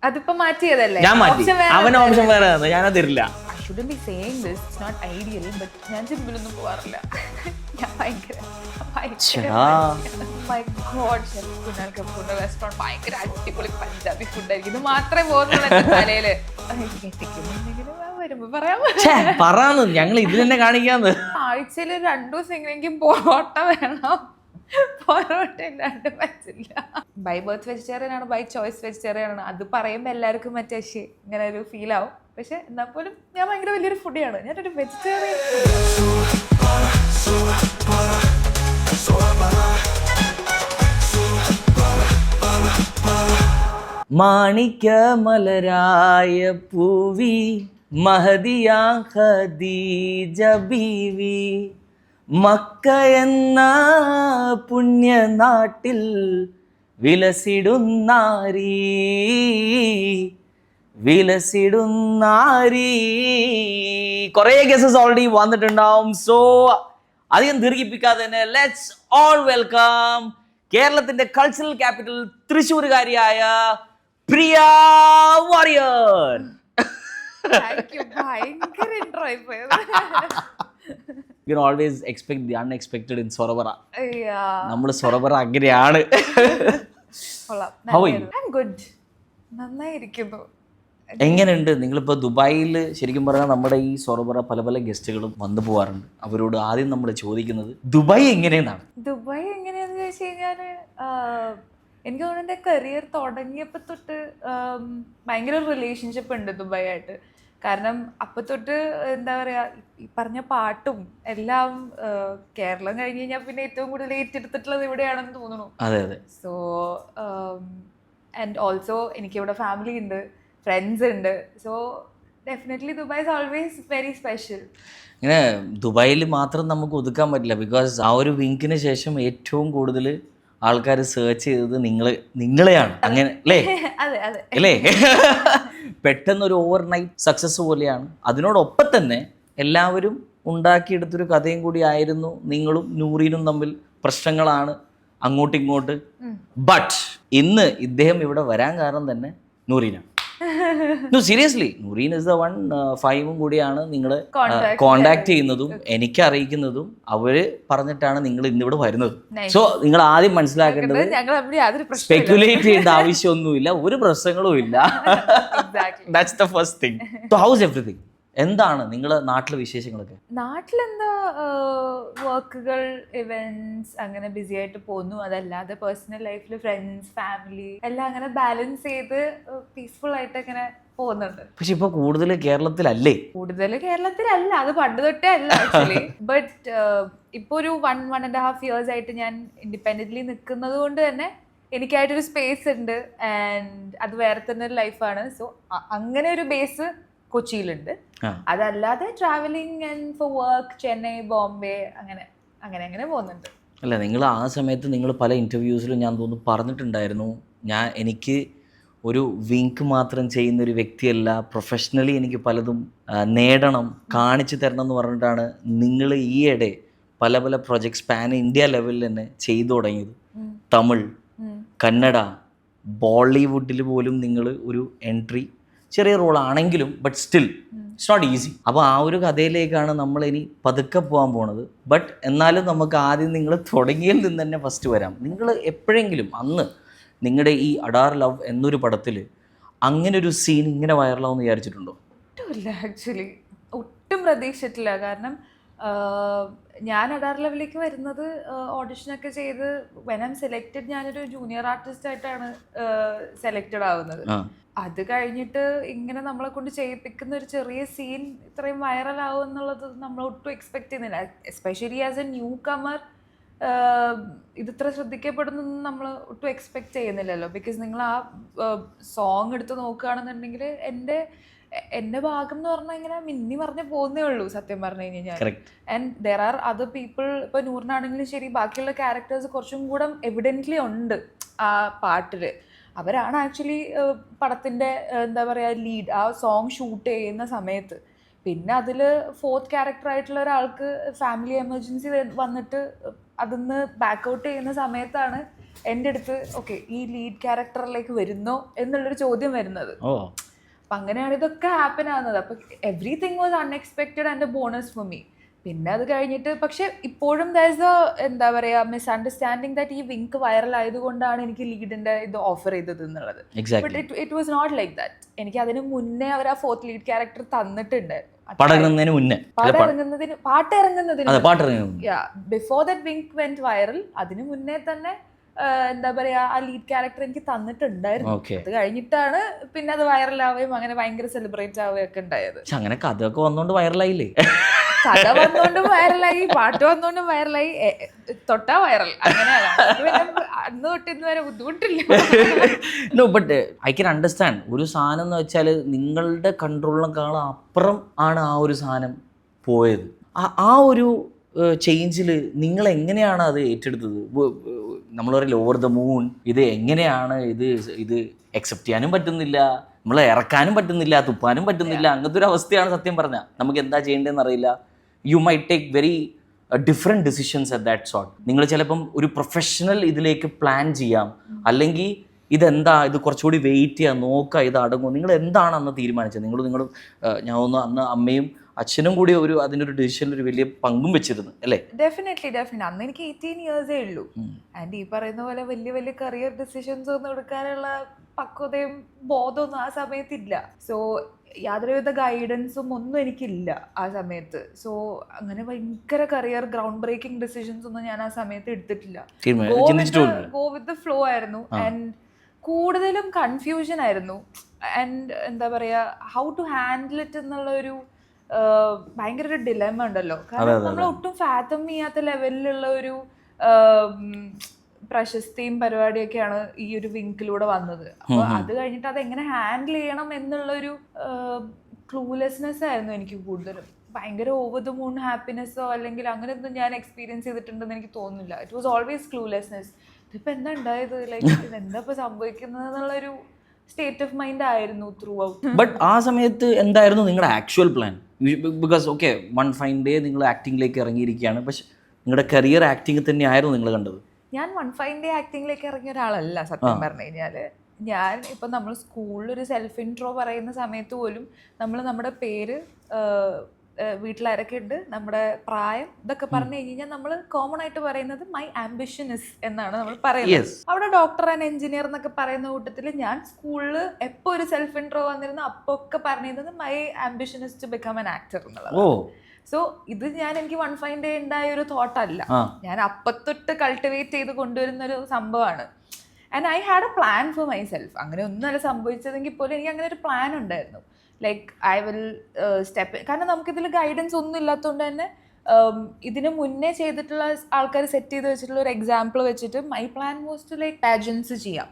അതിപ്പോ മാറ്റിയതല്ലേ? ഞാൻ മാറ്റി. അവന് ഓപ്ഷൻ വേറെ തന്നു, ഞാനത് തരില്ല. I shouldn't be saying this, it's not ideal, but ഞാൻ ജിമ്മിലൊന്നും പോവാറില്ല. ഞാൻ ഭയങ്കര my god, chef കുനാൽ കപൂറിന്റെ റെസ്റ്റോറന്റ് ഭയങ്കര അടിപൊളി പഞ്ചാബി ഫുഡായിരിക്കും. ഇത് മാത്രമേ പോകുന്നുള്ളൂ എന്റെ തലയില്. വരുമ്പോ പറയാന്ന് ഞങ്ങൾ ഇതിൽ തന്നെ കാണിക്കാന്ന്. ആഴ്ചയിൽ 2 ദിവസമെങ്കിലും പൊറോട്ട വേണം. പൊറോട്ട ഇല്ലാണ്ട് പറ്റില്ല. ബൈ ബർത്ത് വെജിറ്റേറിയൻ ആണ്, ബൈ ചോയ്സ് വെജിറ്റേറിയൻ ആണ്. അത് പറയുമ്പോൾ എല്ലാവർക്കും മറ്റേ ഇങ്ങനെ ഒരു ഫീൽ ആവും. പക്ഷെ എന്നാൽ പോലും ഞാൻ ഭയങ്കര വലിയൊരു ഫുഡിയാണ്. ഞാനൊരു വെജിറ്റേറിയൻ. മാണിക്യ മലരായ പൂവി മഹദിയാ ഖദീജ ബീവി, മക്ക എന്ന പുണ്യനാട്ടിൽ വിലസിടുന്നാരീ വിലസിടുന്നാരീ. കുറേ ഗസസ് ഓൾറെഡി വന്നിട്ടുണ്ടാവും. സോ അധികം ദീർഘിപ്പിക്കാതെ തന്നെ ലെറ്റ്സ് ഓൾ വെൽക്കം കേരളത്തിന്റെ കൾച്ചറൽ ക്യാപിറ്റൽ തൃശ്ശൂരുകാരിയായ പ്രിയ വാരിയർ. ഭയങ്കര intro ആയിപ്പോയത്. You can always expect the unexpected in Sorobara. നമ്മൾ Sorobara അങ്ങനെയാണ്. How are you? I'm good. നന്നായിരിക്കുന്നു. എങ്ങനെയുണ്ട്? നിങ്ങളിപ്പോൾ ദുബായിൽ ശരിക്കും പറഞ്ഞാൽ നമ്മുടെ ഈ Sorobara പല പല ഗസ്റ്റുകളും വന്നു പോകാറുണ്ട്. അവരോട് ആദ്യം നമ്മൾ ചോദിക്കുന്നത് ദുബായ് എങ്ങനെയെന്നാണ്. ദുബായ് എങ്ങനെയാന്ന് ചോദിച്ചു കഴിഞ്ഞാല് എനിക്ക് തോന്നുന്നു എൻ്റെ കരിയർ തുടങ്ങിയപ്പോൾ തൊട്ട് ഭയങ്കര റിലേഷൻഷിപ്പ് ഉണ്ട് ദുബായ് ആയിട്ട്. കാരണം അപ്പം തൊട്ട് എന്താ പറയുക, ഈ പറഞ്ഞ പാട്ടും എല്ലാം കേരളം കഴിഞ്ഞ് കഴിഞ്ഞാൽ പിന്നെ ഏറ്റവും കൂടുതൽ ഏറ്റെടുത്തിട്ടുള്ളത് ഇവിടെയാണെന്ന് തോന്നുന്നു. അതെ അതെ. സോ ആൻഡ് ഓൾസോ എനിക്കിവിടെ ഫാമിലി ഉണ്ട്, ഫ്രണ്ട്സ് ഉണ്ട്. So definitely Dubai is always very special. ഇങ്ങനെ ദുബായിൽ മാത്രം നമുക്ക് ഒതുക്കാൻ പറ്റില്ല. ബിക്കോസ് ആ ഒരു വിങ്കിന് ശേഷം ഏറ്റവും കൂടുതൽ ആൾക്കാർ സെർച്ച് ചെയ്തത് നിങ്ങളെയാണ്. അങ്ങനെ അല്ലേ? അല്ലേ? പെട്ടെന്നൊരു ഓവർ നൈറ്റ് സക്സസ് പോലെയാണ്. അതിനോടൊപ്പം തന്നെ എല്ലാവരും ഉണ്ടാക്കിയെടുത്തൊരു കഥയും കൂടി ആയിരുന്നു. നിങ്ങളും നൂറീനും തമ്മിൽ പ്രശ്നങ്ങളാണ് അങ്ങോട്ടും ഇങ്ങോട്ട്. ബട്ട് ഇന്ന് ഇദ്ദേഹം ഇവിടെ വരാൻ കാരണം തന്നെ നൂറീനാണ്. No, seriously, നൂറീൻ is the one. 5 കൂടിയാണ് നിങ്ങൾ കോണ്ടാക്ട് ചെയ്യുന്നതും എനിക്ക് അറിയിക്കുന്നതും. അവര് പറഞ്ഞിട്ടാണ് നിങ്ങൾ ഇന്നിവിടെ വരുന്നത്. സോ നിങ്ങൾ ആദ്യം മനസ്സിലാക്കേണ്ടത് സ്പെക്യുലേറ്റ് ചെയ്യേണ്ട ആവശ്യമൊന്നുമില്ല, ഒരു പ്രശ്നങ്ങളും ഇല്ല. That's the first thing. So how is everything? എന്താണ് നിങ്ങളുടെ നാട്ടിലെ വിശേഷങ്ങളൊക്കെ? നാട്ടിലെന്താ, വർക്കുകൾ, ഇവന്റ്സ്, അങ്ങനെ ബിസി ആയിട്ട് പോകുന്നു. അതല്ലാതെ പേഴ്സണൽ ലൈഫിൽ ഫ്രണ്ട്സ്, ഫാമിലി എല്ലാം അങ്ങനെ ബാലൻസ് ചെയ്ത് പീസ്ഫുൾ ആയിട്ട് അങ്ങനെ പോകുന്നുണ്ട്. പക്ഷെ ഇപ്പൊ കൂടുതൽ കേരളത്തിലല്ലേ? കൂടുതൽ കേരളത്തിലല്ല, അത് പണ്ട് തൊട്ടേ അല്ല ആക്ച്വലി. ബട്ട് ഇപ്പൊ ഒരു 1.5 years ആയിട്ട് ഞാൻ ഇൻഡിപെൻഡന്റ്ലി നിൽക്കുന്നത് കൊണ്ട് തന്നെ എനിക്കായിട്ടൊരു സ്പേസ് ഉണ്ട്. ആൻഡ് അത് വേറെ തന്നെ ഒരു ലൈഫാണ്. സോ അങ്ങനെ ഒരു ബേസ് കൊച്ചിയിലുണ്ട്. അതല്ലാതെ travelling and four work Chennai, Bombay, അങ്ങനെ അങ്ങനെ അങ്ങനെ പോകുന്നുണ്ട്. അല്ല, നിങ്ങൾ ആ സമയത്ത് നിങ്ങൾ പല ഇൻ്റർവ്യൂസിലും ഞാൻ തോന്നുന്നു പറഞ്ഞിട്ടുണ്ടായിരുന്നു, എനിക്ക് ഒരു വിങ്ക് മാത്രം ചെയ്യുന്ന ഒരു വ്യക്തിയല്ല, പ്രൊഫഷണലി എനിക്ക് പലതും നേടണം, കാണിച്ചു തരണം എന്ന് പറഞ്ഞിട്ടാണ് നിങ്ങൾ ഈയിടെ പല പല പ്രൊജക്ട്സ് പാൻ ഇന്ത്യ ലെവലിൽ തന്നെ ചെയ്തു തുടങ്ങിയത്. തമിഴ്, കന്നഡ, ബോളിവുഡിൽ പോലും നിങ്ങൾ ഒരു എൻട്രി, ചെറിയ റോളാണെങ്കിലും but still it's not easy. അപ്പോൾ ആ ഒരു കഥയിലേക്കാണ് നമ്മൾ ഇനി പതുക്കെ പോകാൻ പോണത്. ബട്ട് എന്നാലും നമുക്ക് ആദ്യം നിങ്ങൾ തുടങ്ങിയതിൽ നിന്ന് തന്നെ ഫസ്റ്റ് വരാം. നിങ്ങൾ എപ്പോഴെങ്കിലും അന്ന് നിങ്ങളുടെ ഈ അഡാർ ലവ് എന്നൊരു പടത്തിൽ അങ്ങനെ ഒരു സീൻ ഇങ്ങനെ വൈറലാവെന്ന് വിചാരിച്ചിട്ടുണ്ടോ? ഒട്ടുമില്ല, ആക്ച്വലി ഒട്ടും പ്രതീക്ഷിച്ചിട്ടില്ല. കാരണം ഞാൻ അഡാർ ലെവലിലേക്ക് വരുന്നത് ഓഡിഷനൊക്കെ ചെയ്ത് വെൻ ഐ എം സെലക്റ്റഡ്, ഞാനൊരു ജൂനിയർ ആർട്ടിസ്റ്റ് ആയിട്ടാണ് സെലക്റ്റഡ് ആവുന്നത്. അത് കഴിഞ്ഞിട്ട് ഇങ്ങനെ നമ്മളെ കൊണ്ട് ചെയ്യിപ്പിക്കുന്ന ഒരു ചെറിയ സീൻ ഇത്രയും വൈറലാവും എന്നുള്ളത് നമ്മൾ ഒട്ടും എക്സ്പെക്ട് ചെയ്യുന്നില്ല. എസ്പെഷ്യലി ആസ് എ ന്യൂ കമർ ഇതിത്ര ശ്രദ്ധിക്കപ്പെടുന്നൊന്നും നമ്മൾ ഒട്ടും എക്സ്പെക്ട് ചെയ്യുന്നില്ലല്ലോ. ബിക്കോസ് നിങ്ങൾ ആ സോങ് എടുത്ത് നോക്കുകയാണെന്നുണ്ടെങ്കിൽ എൻ്റെ ഭാഗം എന്ന് പറഞ്ഞാൽ ഇങ്ങനെ മിന്നി പറഞ്ഞ് പോകുന്നേ ഉള്ളൂ സത്യം പറഞ്ഞു കഴിഞ്ഞാൽ. And there are other people, ഇപ്പോൾ നൂറിനാണെങ്കിലും ശരി, ബാക്കിയുള്ള ക്യാരക്ടേഴ്സ് കുറച്ചും കൂടെ എവിഡൻ്റ്ലി ഉണ്ട് ആ പാട്ടിൽ. അവരാണ് ആക്ച്വലി പടത്തിൻ്റെ എന്താ പറയുക ലീഡ്, ആ സോങ് ഷൂട്ട് ചെയ്യുന്ന സമയത്ത്. പിന്നെ അതിൽ 4th ക്യാരക്ടറായിട്ടുള്ള ഒരാൾക്ക് ഫാമിലി എമർജൻസി വന്നിട്ട് അതിന്ന് ബാക്ക് ഔട്ട് ചെയ്യുന്ന സമയത്താണ് എൻ്റെ അടുത്ത് ഓക്കെ ഈ ലീഡ് ക്യാരക്ടറിലേക്ക് വരുന്നോ എന്നുള്ളൊരു ചോദ്യം വരുന്നത്. അപ്പം അങ്ങനെയാണ് ഇതൊക്കെ ഹാപ്പൻ ആവുന്നത്. അപ്പം everything was unexpected and a bonus for me. പിന്നെ അത് കഴിഞ്ഞിട്ട് പക്ഷെ ഇപ്പോഴും എന്താ പറയുക മിസ്അണ്ടർസ്റ്റാൻഡിങ് ദാറ്റ് ഈ വിങ്ക് വൈറൽ ആയതുകൊണ്ടാണ് എനിക്ക് ലീഡിന്റെ ഇത് ഓഫർ ചെയ്തത് എന്നുള്ളത്. But it was not like that. എനിക്ക് അതിന് മുന്നേ അവർ ആ 4th ലീഡ് ക്യാരക്ടർ തന്നിട്ടുണ്ട്. പാട്ട് ഇറങ്ങുന്നതിന് before that wink went viral, അതിന് മുന്നേ തന്നെ എന്താ പറയാ ആ ലീഡ് ക്യാരക്ടർ എനിക്ക് തന്നിട്ടുണ്ടായിരുന്നു. അത് കഴിഞ്ഞിട്ടാണ് പിന്നെ അത് വൈറലാവുകയും അങ്ങനെ ഭയങ്കര സെലിബ്രേറ്റ് ആവുകയും ഒക്കെ ഉണ്ടായത്. അങ്ങനെ കഥയൊക്കെ വന്നോണ്ട് വൈറലായില്ലേ? കഥ വന്നോണ്ടും വൈറലായി, പാട്ട് വന്നോണ്ടും വൈറലായി, തൊട്ടാ വൈറൽ. അങ്ങനെയാണ്. അന്ന് തൊട്ട് ഇന്ന് വരെ ബുദ്ധിമുട്ടില്ല. No but I can understand. ഒരു സാധനം എന്ന് വെച്ചാൽ നിങ്ങളുടെ കൺട്രോളിനേക്കാളും അപ്പുറം ആണ് ആ ഒരു സാധനം പോയത്. ആ ഒരു ചേഞ്ചിൽ നിങ്ങൾ എങ്ങനെയാണ് അത് ഏറ്റെടുത്തത്? നമ്മൾ പറയില്ല ഓവർ ദ മൂൺ, ഇത് എങ്ങനെയാണ് ഇത് അക്സെപ്റ്റ് ചെയ്യാനും പറ്റുന്നില്ല, നമ്മളെ ഇറക്കാനും പറ്റുന്നില്ല, തുപ്പാനും പറ്റുന്നില്ല, അങ്ങനത്തെ ഒരു അവസ്ഥയാണ് സത്യം പറഞ്ഞാൽ. നമുക്ക് എന്താ ചെയ്യേണ്ടതെന്ന് അറിയില്ല. You might take very different decisions at that sort. നിങ്ങൾ ചിലപ്പം ഒരു പ്രൊഫഷണൽ ഇതിലേക്ക് പ്ലാൻ ചെയ്യാം, അല്ലെങ്കിൽ ഇതെന്താ ഇത് കുറച്ചുകൂടി വെയിറ്റ് ചെയ്യാം, നോക്കുക, ഇത് അടങ്ങും. നിങ്ങൾ എന്താണ് അന്ന് തീരുമാനിച്ചത്? നിങ്ങൾ ഞാൻ ഒന്ന് അന്ന് അമ്മയും അച്ഛനും കൂടി അതിൻ്റെ ഒരു ഡിസിഷനിൽ ഒരു വലിയ പങ്കും വെച്ചിരുന്നു അല്ലേ? ഡെഫിനറ്റ്ലി. അന്ന് എനിക്ക് 18 ഇയേഴ്സേ ഉള്ളൂ. ആൻഡ് ഈ പറയുന്ന പോലെ വലിയ വലിയ കരിയർ ഡിസിഷൻസ് ഒന്നും എടുക്കാനുള്ള പക്വതയും ബോധമൊന്നും ആ സമയത്തില്ല. സോ യാതൊരുവിധ ഗൈഡൻസും ഒന്നും എനിക്കില്ല ആ സമയത്ത്. സോ അങ്ങനെ ഭയങ്കര കരിയർ ഗ്രൗണ്ട് ബ്രേക്കിംഗ് ഡിസിഷൻസ് ഒന്നും ഞാൻ ആ സമയത്ത് എടുത്തിട്ടില്ല. ഗോ വിത്ത് ദ ഫ്ലോ ആയിരുന്നു. ആൻഡ് കൂടുതലും കൺഫ്യൂഷൻ ആയിരുന്നു. ആൻഡ് എന്താ പറയുക, ഹൗ ടു ഹാൻഡിൽ ഇറ്റ് എന്നുള്ള ഒരു ഭയങ്കര ഒരു ഡിലെമ ഉണ്ടല്ലോ. കാരണം നമ്മൾ ഒട്ടും ഫാത്തം ചെയ്യാത്ത ലെവലിലുള്ള ഒരു പ്രശസ്തിയും പരിപാടിയൊക്കെയാണ് ഈ ഒരു വിങ്കിലൂടെ വന്നത്. അപ്പോൾ അത് കഴിഞ്ഞിട്ട് അതെങ്ങനെ ഹാൻഡിൽ ചെയ്യണം എന്നുള്ളൊരു ക്ലൂലെസ്നെസ് ആയിരുന്നു എനിക്ക് കൂടുതലും. ഭയങ്കര ഓവർ ദ മൂൺ ഹാപ്പിനെസ്സോ അല്ലെങ്കിൽ അങ്ങനെയൊന്നും ഞാൻ എക്സ്പീരിയൻസ് ചെയ്തിട്ടുണ്ടെന്ന് എനിക്ക് തോന്നുന്നില്ല. It was always cluelessness. ഇതിപ്പോൾ എന്താ ഉണ്ടായത്, ലൈക്ക് ഇതെന്താ ഇപ്പോൾ സംഭവിക്കുന്നത് എന്നുള്ളൊരു സ്റ്റേറ്റ് ഓഫ് മൈൻഡ് ആയിരുന്നു ത്രൂ ഔട്ട്. ബട്ട് ആ സമയത്ത് എന്തായിരുന്നു നിങ്ങളുടെ actual plan? Because okay one fine day നിങ്ങൾ ആക്ടിങ്ങിലേക്ക് ഇറങ്ങിയിരിക്കുകയാണ്, പക്ഷെ നിങ്ങളുടെ കരിയർ ആക്ടിങ് തന്നെയായിരുന്നു നിങ്ങൾ കണ്ടത്? ഞാൻ വൺ ഫൈൻ ഡേ ആക്ടിങ്ങിലേക്ക് ഇറങ്ങിയ ഒരാളല്ല സത്യം പറഞ്ഞു കഴിഞ്ഞാൽ. ഞാൻ ഇപ്പം നമ്മൾ സ്കൂളിൽ ഒരു സെൽഫ് ഇൻട്രോ പറയുന്ന സമയത്ത് പോലും നമ്മൾ നമ്മുടെ പേര്, വീട്ടിലാരൊക്കെ ഉണ്ട്, നമ്മുടെ പ്രായം, ഇതൊക്കെ പറഞ്ഞു കഴിഞ്ഞാൽ നമ്മൾ കോമൺ ആയിട്ട് പറയുന്നത് മൈ ആംബിഷൻ ഇസ് എന്നാണ് നമ്മൾ പറയുന്നത്. അവിടെ ഡോക്ടർ ആൻഡ് എഞ്ചിനീയർ എന്നൊക്കെ പറയുന്ന കൂട്ടത്തിൽ ഞാൻ സ്കൂളിൽ എപ്പോൾ ഒരു സെൽഫ് ഇൻട്രോ വന്നിരുന്നു അപ്പോൾ ഒക്കെ പറഞ്ഞിരുന്നത് my ambition is to become an actor എന്നുള്ളത്. സോ ഇത് എനിക്ക് വൺ ഫൈൻ ഡേ ഉണ്ടായ ഒരു തോട്ടല്ല, ഞാൻ അപ്പത്തൊട്ട് കൾട്ടിവേറ്റ് ചെയ്ത് കൊണ്ടുവരുന്ന ഒരു സംഭവമാണ്. And I had A plan for my self. അങ്ങനെ ഒന്നുമല്ല സംഭവിച്ചതെങ്കിൽ പോലും എനിക്ക് അങ്ങനെ ഒരു പ്ലാൻ ഉണ്ടായിരുന്നു. ലൈക്ക് ഐ വിൽ സ്റ്റെപ്പ്, കാരണം നമുക്കിതിൽ ഗൈഡൻസ് ഒന്നും ഇല്ലാത്തതുകൊണ്ട് തന്നെ ഇതിന് മുന്നേ ചെയ്തിട്ടുള്ള ആൾക്കാർ സെറ്റ് ചെയ്ത് വെച്ചിട്ടുള്ള ഒരു എക്സാമ്പിൾ വെച്ചിട്ട് my plan was to like pageants ചെയ്യാം,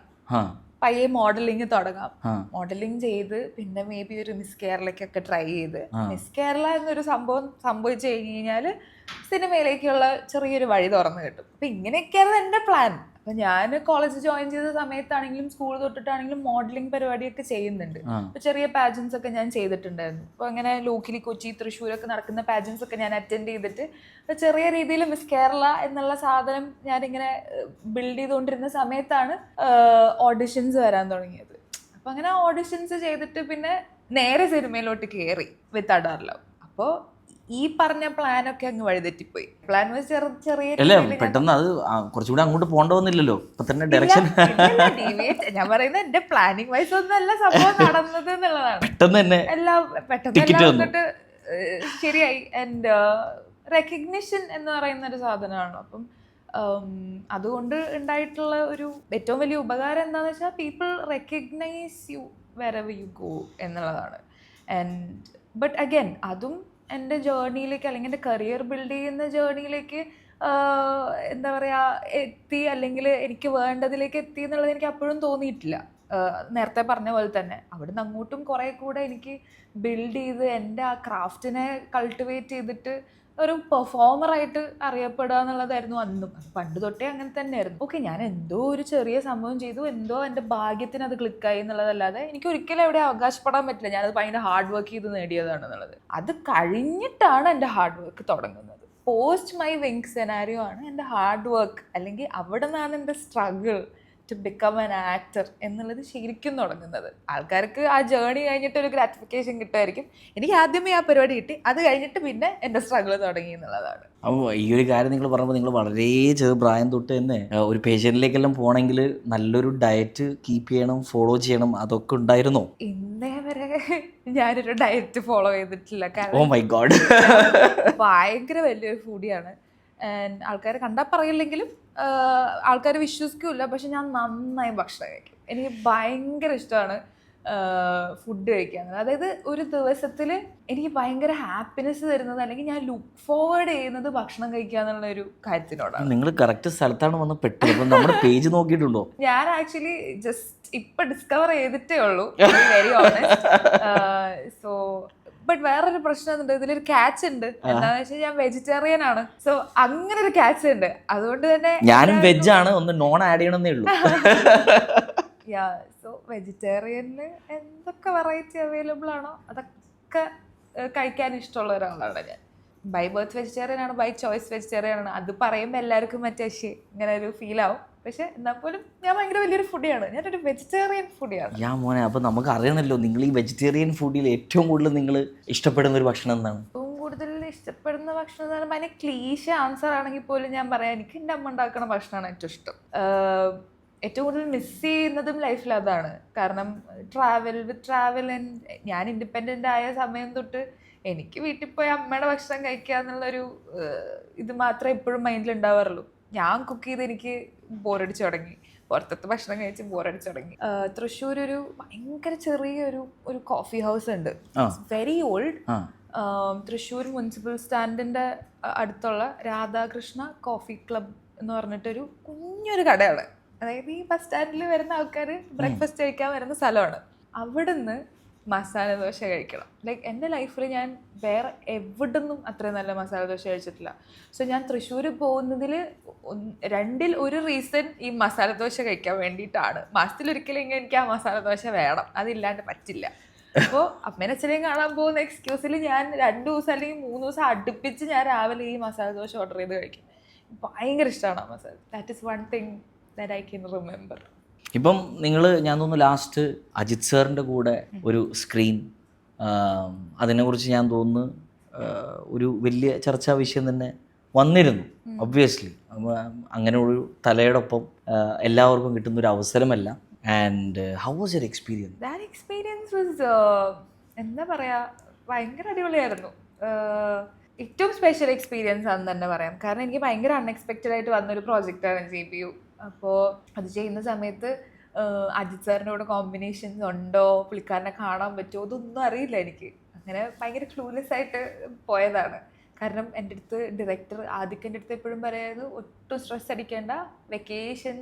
പയ്യെ മോഡലിംഗ് തുടങ്ങാം, മോഡലിംഗ് ചെയ്ത് പിന്നെ മേ ബി ഒരു മിസ് കേരളയ്ക്കൊക്കെ ട്രൈ ചെയ്ത് മിസ് കേരള എന്നൊരു സംഭവം സംഭവിച്ചു കഴിഞ്ഞ് കഴിഞ്ഞാൽ സിനിമയിലേക്കുള്ള ചെറിയൊരു വഴി തുറന്നു കിട്ടും. അപ്പം ഇങ്ങനെയൊക്കെയായിരുന്നു എൻ്റെ പ്ലാൻ. അപ്പം ഞാൻ കോളേജ് ജോയിൻ ചെയ്ത സമയത്താണെങ്കിലും സ്കൂൾ തൊട്ടിട്ടാണെങ്കിലും മോഡലിംഗ് പരിപാടിയൊക്കെ ചെയ്യുന്നുണ്ട്. അപ്പോൾ ചെറിയ പാജൻസ് ഒക്കെ ഞാൻ ചെയ്തിട്ടുണ്ടായിരുന്നു. അപ്പോൾ അങ്ങനെ ലോക്കലി കൊച്ചി, തൃശ്ശൂരൊക്കെ നടക്കുന്ന പാജൻസ് ഒക്കെ ഞാൻ അറ്റൻഡ് ചെയ്തിട്ട് ചെറിയ രീതിയിൽ മിസ് കേരള എന്നുള്ള സാധനം ഞാനിങ്ങനെ ബിൽഡ് ചെയ്തുകൊണ്ടിരുന്ന സമയത്താണ് ഓഡിഷൻസ് വരാൻ തുടങ്ങിയത്. അപ്പം അങ്ങനെ ഓഡിഷൻസ് ചെയ്തിട്ട് പിന്നെ നേരെ സിനിമയിലോട്ട് കയറി വിത്ത് അഡാർ ലവ്. അപ്പോൾ ഈ പറഞ്ഞ പ്ലാനൊക്കെ അങ്ങ് വഴിതെറ്റിപ്പോയി. പ്ലാൻ ചെറിയ പെട്ടെന്ന് അത് കുറച്ചുകൂടി അങ്ങോട്ട് പോകേണ്ട വന്നില്ലല്ലോ. ഡയറക്ഷൻ ഞാൻ പറയുന്നത് എന്റെ പ്ലാനിങ് വൈസ് ഒന്നല്ല സംഭവം നടന്നത് എന്നുള്ളതാണ്. പെട്ടെന്ന് തന്നെ എല്ലാം പെട്ടെന്ന് ശരിയായി. ആൻഡ് റെക്കഗ്നിഷൻ എന്ന് പറയുന്ന ഒരു സാധനമാണ്. അപ്പം അതുകൊണ്ട് ഉണ്ടായിട്ടുള്ള ഒരു ഏറ്റവും വലിയ ഉപകാരം എന്താണെന്ന് വെച്ചാൽ people recognise you wherever you go എന്നുള്ളതാണ്. ആൻഡ് ബട്ട് അഗൈൻ അതും എൻ്റെ ജേർണിയിലേക്ക് അല്ലെങ്കിൽ എൻ്റെ കരിയർ ബിൽഡ് ചെയ്യുന്ന ജേർണിയിലേക്ക് എന്താ പറയുക എത്തി, അല്ലെങ്കിൽ എനിക്ക് വേണ്ടതിലേക്ക് എത്തി എന്നുള്ളത് എനിക്ക് അപ്പോഴും തോന്നിയിട്ടില്ല. നേരത്തെ പറഞ്ഞ പോലെ തന്നെ അവിടുന്ന് അങ്ങോട്ടും കുറേ കൂടെ എനിക്ക് ബിൽഡ് ചെയ്ത് എൻ്റെ ആ ക്രാഫ്റ്റിനെ കൾട്ടിവേറ്റ് ചെയ്തിട്ട് ഒരു പെർഫോമറായിട്ട് അറിയപ്പെടുക എന്നുള്ളതായിരുന്നു അന്നും. പണ്ട് തൊട്ടേ അങ്ങനെ തന്നെയായിരുന്നു. ഓക്കെ, ഞാൻ എന്തോ ഒരു ചെറിയ സംഭവം ചെയ്തു, എന്തോ എൻ്റെ ഭാഗ്യത്തിന് അത് ക്ലിക്കായി എന്നുള്ളതല്ലാതെ എനിക്ക് ഒരിക്കലും എവിടെ അവകാശപ്പെടാൻ പറ്റില്ല ഞാനത് ഭയങ്കര ഹാർഡ് വർക്ക് ചെയ്ത് നേടിയതാണെന്നുള്ളത്. അത് കഴിഞ്ഞിട്ടാണ് എൻ്റെ ഹാർഡ് വർക്ക് തുടങ്ങുന്നത്. പോസ്റ്റ് മൈ വിങ്ക് സെനാരിയോ ആണ് എൻ്റെ ഹാർഡ് വർക്ക്, അല്ലെങ്കിൽ അവിടെ നിന്നാണ് എൻ്റെ struggle to become an actor എന്നുള്ളത് ശരിക്കും തുടങ്ങുന്നത്. ആൾക്കാർക്ക് ആ ജേർണി കഴിഞ്ഞിട്ട് ഒരു ഗ്രാറ്റിഫിക്കേഷൻ കിട്ടുമായിരിക്കും. എനിക്ക് ആദ്യമേ ആ പരിപാടി കിട്ടി, അത് കഴിഞ്ഞിട്ട് പിന്നെ എൻ്റെ സ്ട്രഗിൾ തുടങ്ങി എന്നുള്ളതാണ്. അപ്പോൾ ഈ ഒരു കാര്യം നിങ്ങൾ പറയുമ്പോൾ നിങ്ങൾ വളരെ ചെറു പ്രായം തൊട്ട് തന്നെ ഒരു പേഷ്യൻറ്റിലേക്കെല്ലാം പോകണമെങ്കിൽ നല്ലൊരു ഡയറ്റ് കീപ്പ് ചെയ്യണം, ഫോളോ ചെയ്യണം, അതൊക്കെ ഉണ്ടായിരുന്നോ? ഇന്നേ വരെ ഞാനൊരു ഡയറ്റ് ഫോളോ ചെയ്തിട്ടില്ല. ഓ കാരണം മൈ ഗോഡ്, ഭയങ്കര വലിയൊരു ഫുഡിയാണ്. ആൻഡ് ആൾക്കാർ കണ്ടാൽ പറയില്ലെങ്കിലും ആൾക്കാർ വിശ്വസിക്കില്ല, പക്ഷെ ഞാൻ നന്നായി ഭക്ഷണം കഴിക്കും. എനിക്ക് ഭയങ്കര ഇഷ്ടമാണ് ഫുഡ് കഴിക്കാൻ. അതായത് ഒരു ദിവസത്തിൽ എനിക്ക് ഭയങ്കര ഹാപ്പിനെസ് തരുന്നത്, അല്ലെങ്കിൽ ഞാൻ ലുക്ക് ഫോർവേഡ് ചെയ്യുന്നത് ഭക്ഷണം കഴിക്കുക എന്നുള്ള ഒരു കാര്യത്തിനോടാണ്. നിങ്ങൾ കറക്റ്റ് സ്ഥലത്താണ് വന്ന് പെട്ടത്. അപ്പം നമ്മുടെ പേജ് നോക്കിയിട്ടുണ്ടോ? ഞാൻ ആക്ച്വലി ജസ്റ്റ് ഇപ്പൊ ഡിസ്കവർ ചെയ്തിട്ടേ ഉള്ളൂ, വെരി ഓണസ്റ്റ്. സോ ബട്ട് വേറൊരു പ്രശ്നം ഉണ്ട്, ഇതിലൊരു ക്യാച്ച് ഉണ്ട്. എന്താണെന്ന് വെച്ചാൽ ഞാൻ വെജിറ്റേറിയൻ ആണ്. സോ അങ്ങനെ ഒരു ക്യാച്ച് ഉണ്ട്. അതുകൊണ്ട് തന്നെ ഞാനും വെജ് ആണ്, ഒന്ന് നോൺ ആഡ് ചെയ്യണമെന്നേ ഉള്ളൂ. സോ വെജിറ്റേറിയനിൽ എന്തൊക്കെ വെറൈറ്റി അവൈലബിൾ ആണോ അതൊക്കെ കഴിക്കാൻ ഇഷ്ടമുള്ള ഒരാളാണ് ഞാൻ. ബൈ ബർത്ത് വെജിറ്റേറിയൻ ആണ്, ബൈ ചോയ്സ് വെജിറ്റേറിയൻ ആണ്. അത് പറയുമ്പോൾ എല്ലാവർക്കും മറ്റേ ഇങ്ങനെ ഒരു ഫീൽ ആവും. പക്ഷെ എന്നാൽ പോലും ഞാൻ ഭയങ്കര വലിയൊരു ഫുഡിയാണ്, ഞാനൊരു വെജിറ്റേറിയൻ ഫുഡിയാണ്. ഞാൻ മോനെ, അപ്പോൾ നമുക്ക് അറിയണമല്ലോ നിങ്ങൾ ഈ വെജിറ്റേറിയൻ ഫുഡിൽ ഏറ്റവും കൂടുതൽ നിങ്ങൾ ഇഷ്ടപ്പെടുന്ന ഒരു ഭക്ഷണം എന്താണ്? ഏറ്റവും കൂടുതൽ ഇഷ്ടപ്പെടുന്ന ഭക്ഷണം എന്ന് പറയുമ്പോൾ അതിന് ക്ലീശ ആൻസർ ആണെങ്കിൽ പോലും ഞാൻ പറയാം, എനിക്ക് എൻ്റെ അമ്മ ഉണ്ടാക്കുന്ന ഭക്ഷണമാണ് ഏറ്റവും ഇഷ്ടം. ഏറ്റവും കൂടുതൽ മിസ് ചെയ്യുന്നതും ലൈഫിൽ അതാണ്. കാരണം ട്രാവൽ ഞാൻ ഇൻഡിപെൻഡൻ്റ് ആയ സമയം തൊട്ട് എനിക്ക് വീട്ടിൽ പോയി അമ്മയുടെ ഭക്ഷണം കഴിക്കുക എന്നുള്ളൊരു ഇത് മാത്രമേ എപ്പോഴും മൈൻഡിൽ ഉണ്ടാവാറുള്ളൂ. ഞാൻ കുക്ക് ചെയ്ത് എനിക്ക് ബോറടിച്ചു തുടങ്ങി, പുറത്തത്തെ ഭക്ഷണം കഴിച്ച് ബോറടിച്ചു തുടങ്ങി. തൃശ്ശൂർ ഒരു ഭയങ്കര ചെറിയൊരു കോഫി ഹൗസ് ഉണ്ട്, വെരി ഓൾഡ്. തൃശ്ശൂർ മുനിസിപ്പൽ സ്റ്റാൻഡിൻ്റെ അടുത്തുള്ള രാധാകൃഷ്ണ കോഫി ക്ലബ് എന്ന് പറഞ്ഞിട്ടൊരു കുഞ്ഞൊരു കടയാണ്. അതായത് ഈ ബസ് സ്റ്റാൻഡിൽ വരുന്ന ആൾക്കാർ ബ്രേക്ക്ഫാസ്റ്റ് കഴിക്കാൻ വരുന്ന സ്ഥലമാണ്. അവിടുന്ന് മസാല ദോശ കഴിക്കണം. ലൈക്ക് എൻ്റെ ലൈഫിൽ ഞാൻ വേറെ എവിടുന്നും അത്രയും നല്ല മസാല ദോശ കഴിച്ചിട്ടില്ല. സോ ഞാൻ തൃശ്ശൂർ പോകുന്നതിൽ രണ്ടിൽ ഒരു റീസൺ ഈ മസാല ദോശ കഴിക്കാൻ വേണ്ടിയിട്ടാണ്. മാസത്തിലൊരിക്കലെങ്കിലും എനിക്ക് ആ മസാല ദോശ വേണം, അതില്ലാണ്ട് പറ്റില്ല. അപ്പോൾ അമ്മേനെ അച്ഛനെയും കാണാൻ പോകുന്ന എക്സ്ക്യൂസിൽ ഞാൻ 2 ദിവസം അല്ലെങ്കിൽ 3 ദിവസം അടുപ്പിച്ച് ഞാൻ രാവിലെ ഈ മസാല ദോശ ഓർഡർ ചെയ്ത് കഴിക്കും. ഭയങ്കര ഇഷ്ടമാണ് ആ masala. That is one thing that I can remember. ഇപ്പം നിങ്ങൾ, ഞാൻ തോന്നുന്നു ലാസ്റ്റ് അജിത് സാറിൻ്റെ കൂടെ ഒരു സ്ക്രീൻ, അതിനെക്കുറിച്ച് ഞാൻ തോന്നുന്നു ഒരു വലിയ ചർച്ചാ വിഷയം തന്നെ വന്നിരുന്നു. ഒബ്വിയസ്ലി അങ്ങനെ ഒരു തലയോടൊപ്പം എല്ലാവർക്കും കിട്ടുന്ന ഒരു അവസരമല്ല. And how was your experience? That experience was എന്താ പറയുക, ഭയങ്കര അടിപൊളിയായിരുന്നു. ഏറ്റവും സ്പെഷ്യൽ എക്സ്പീരിയൻസ് ആണെന്ന് തന്നെ പറയാം. കാരണം എനിക്ക് ഭയങ്കര അൺഎക്സ്പെക്റ്റഡ് ആയിട്ട് വന്നൊരു പ്രോജക്റ്റാണ് JPU. അപ്പോൾ അത് ചെയ്യുന്ന സമയത്ത് അജിത് സാറിൻ്റെ കൂടെ കോമ്പിനേഷൻസ് ഉണ്ടോ, പുള്ളിക്കാരനെ കാണാൻ പറ്റുമോ, ഇതൊന്നും അറിയില്ല എനിക്ക്. അങ്ങനെ ഭയങ്കര ക്ലൂലെസ് ആയിട്ട് പോയതാണ്. കാരണം എൻ്റെ അടുത്ത് ഡയറക്ടർ ആദിത്യൻ്റെ അടുത്ത് എപ്പോഴും പറയായിരുന്നു, ഒട്ടും സ്ട്രെസ് അടിക്കേണ്ട, വെക്കേഷൻ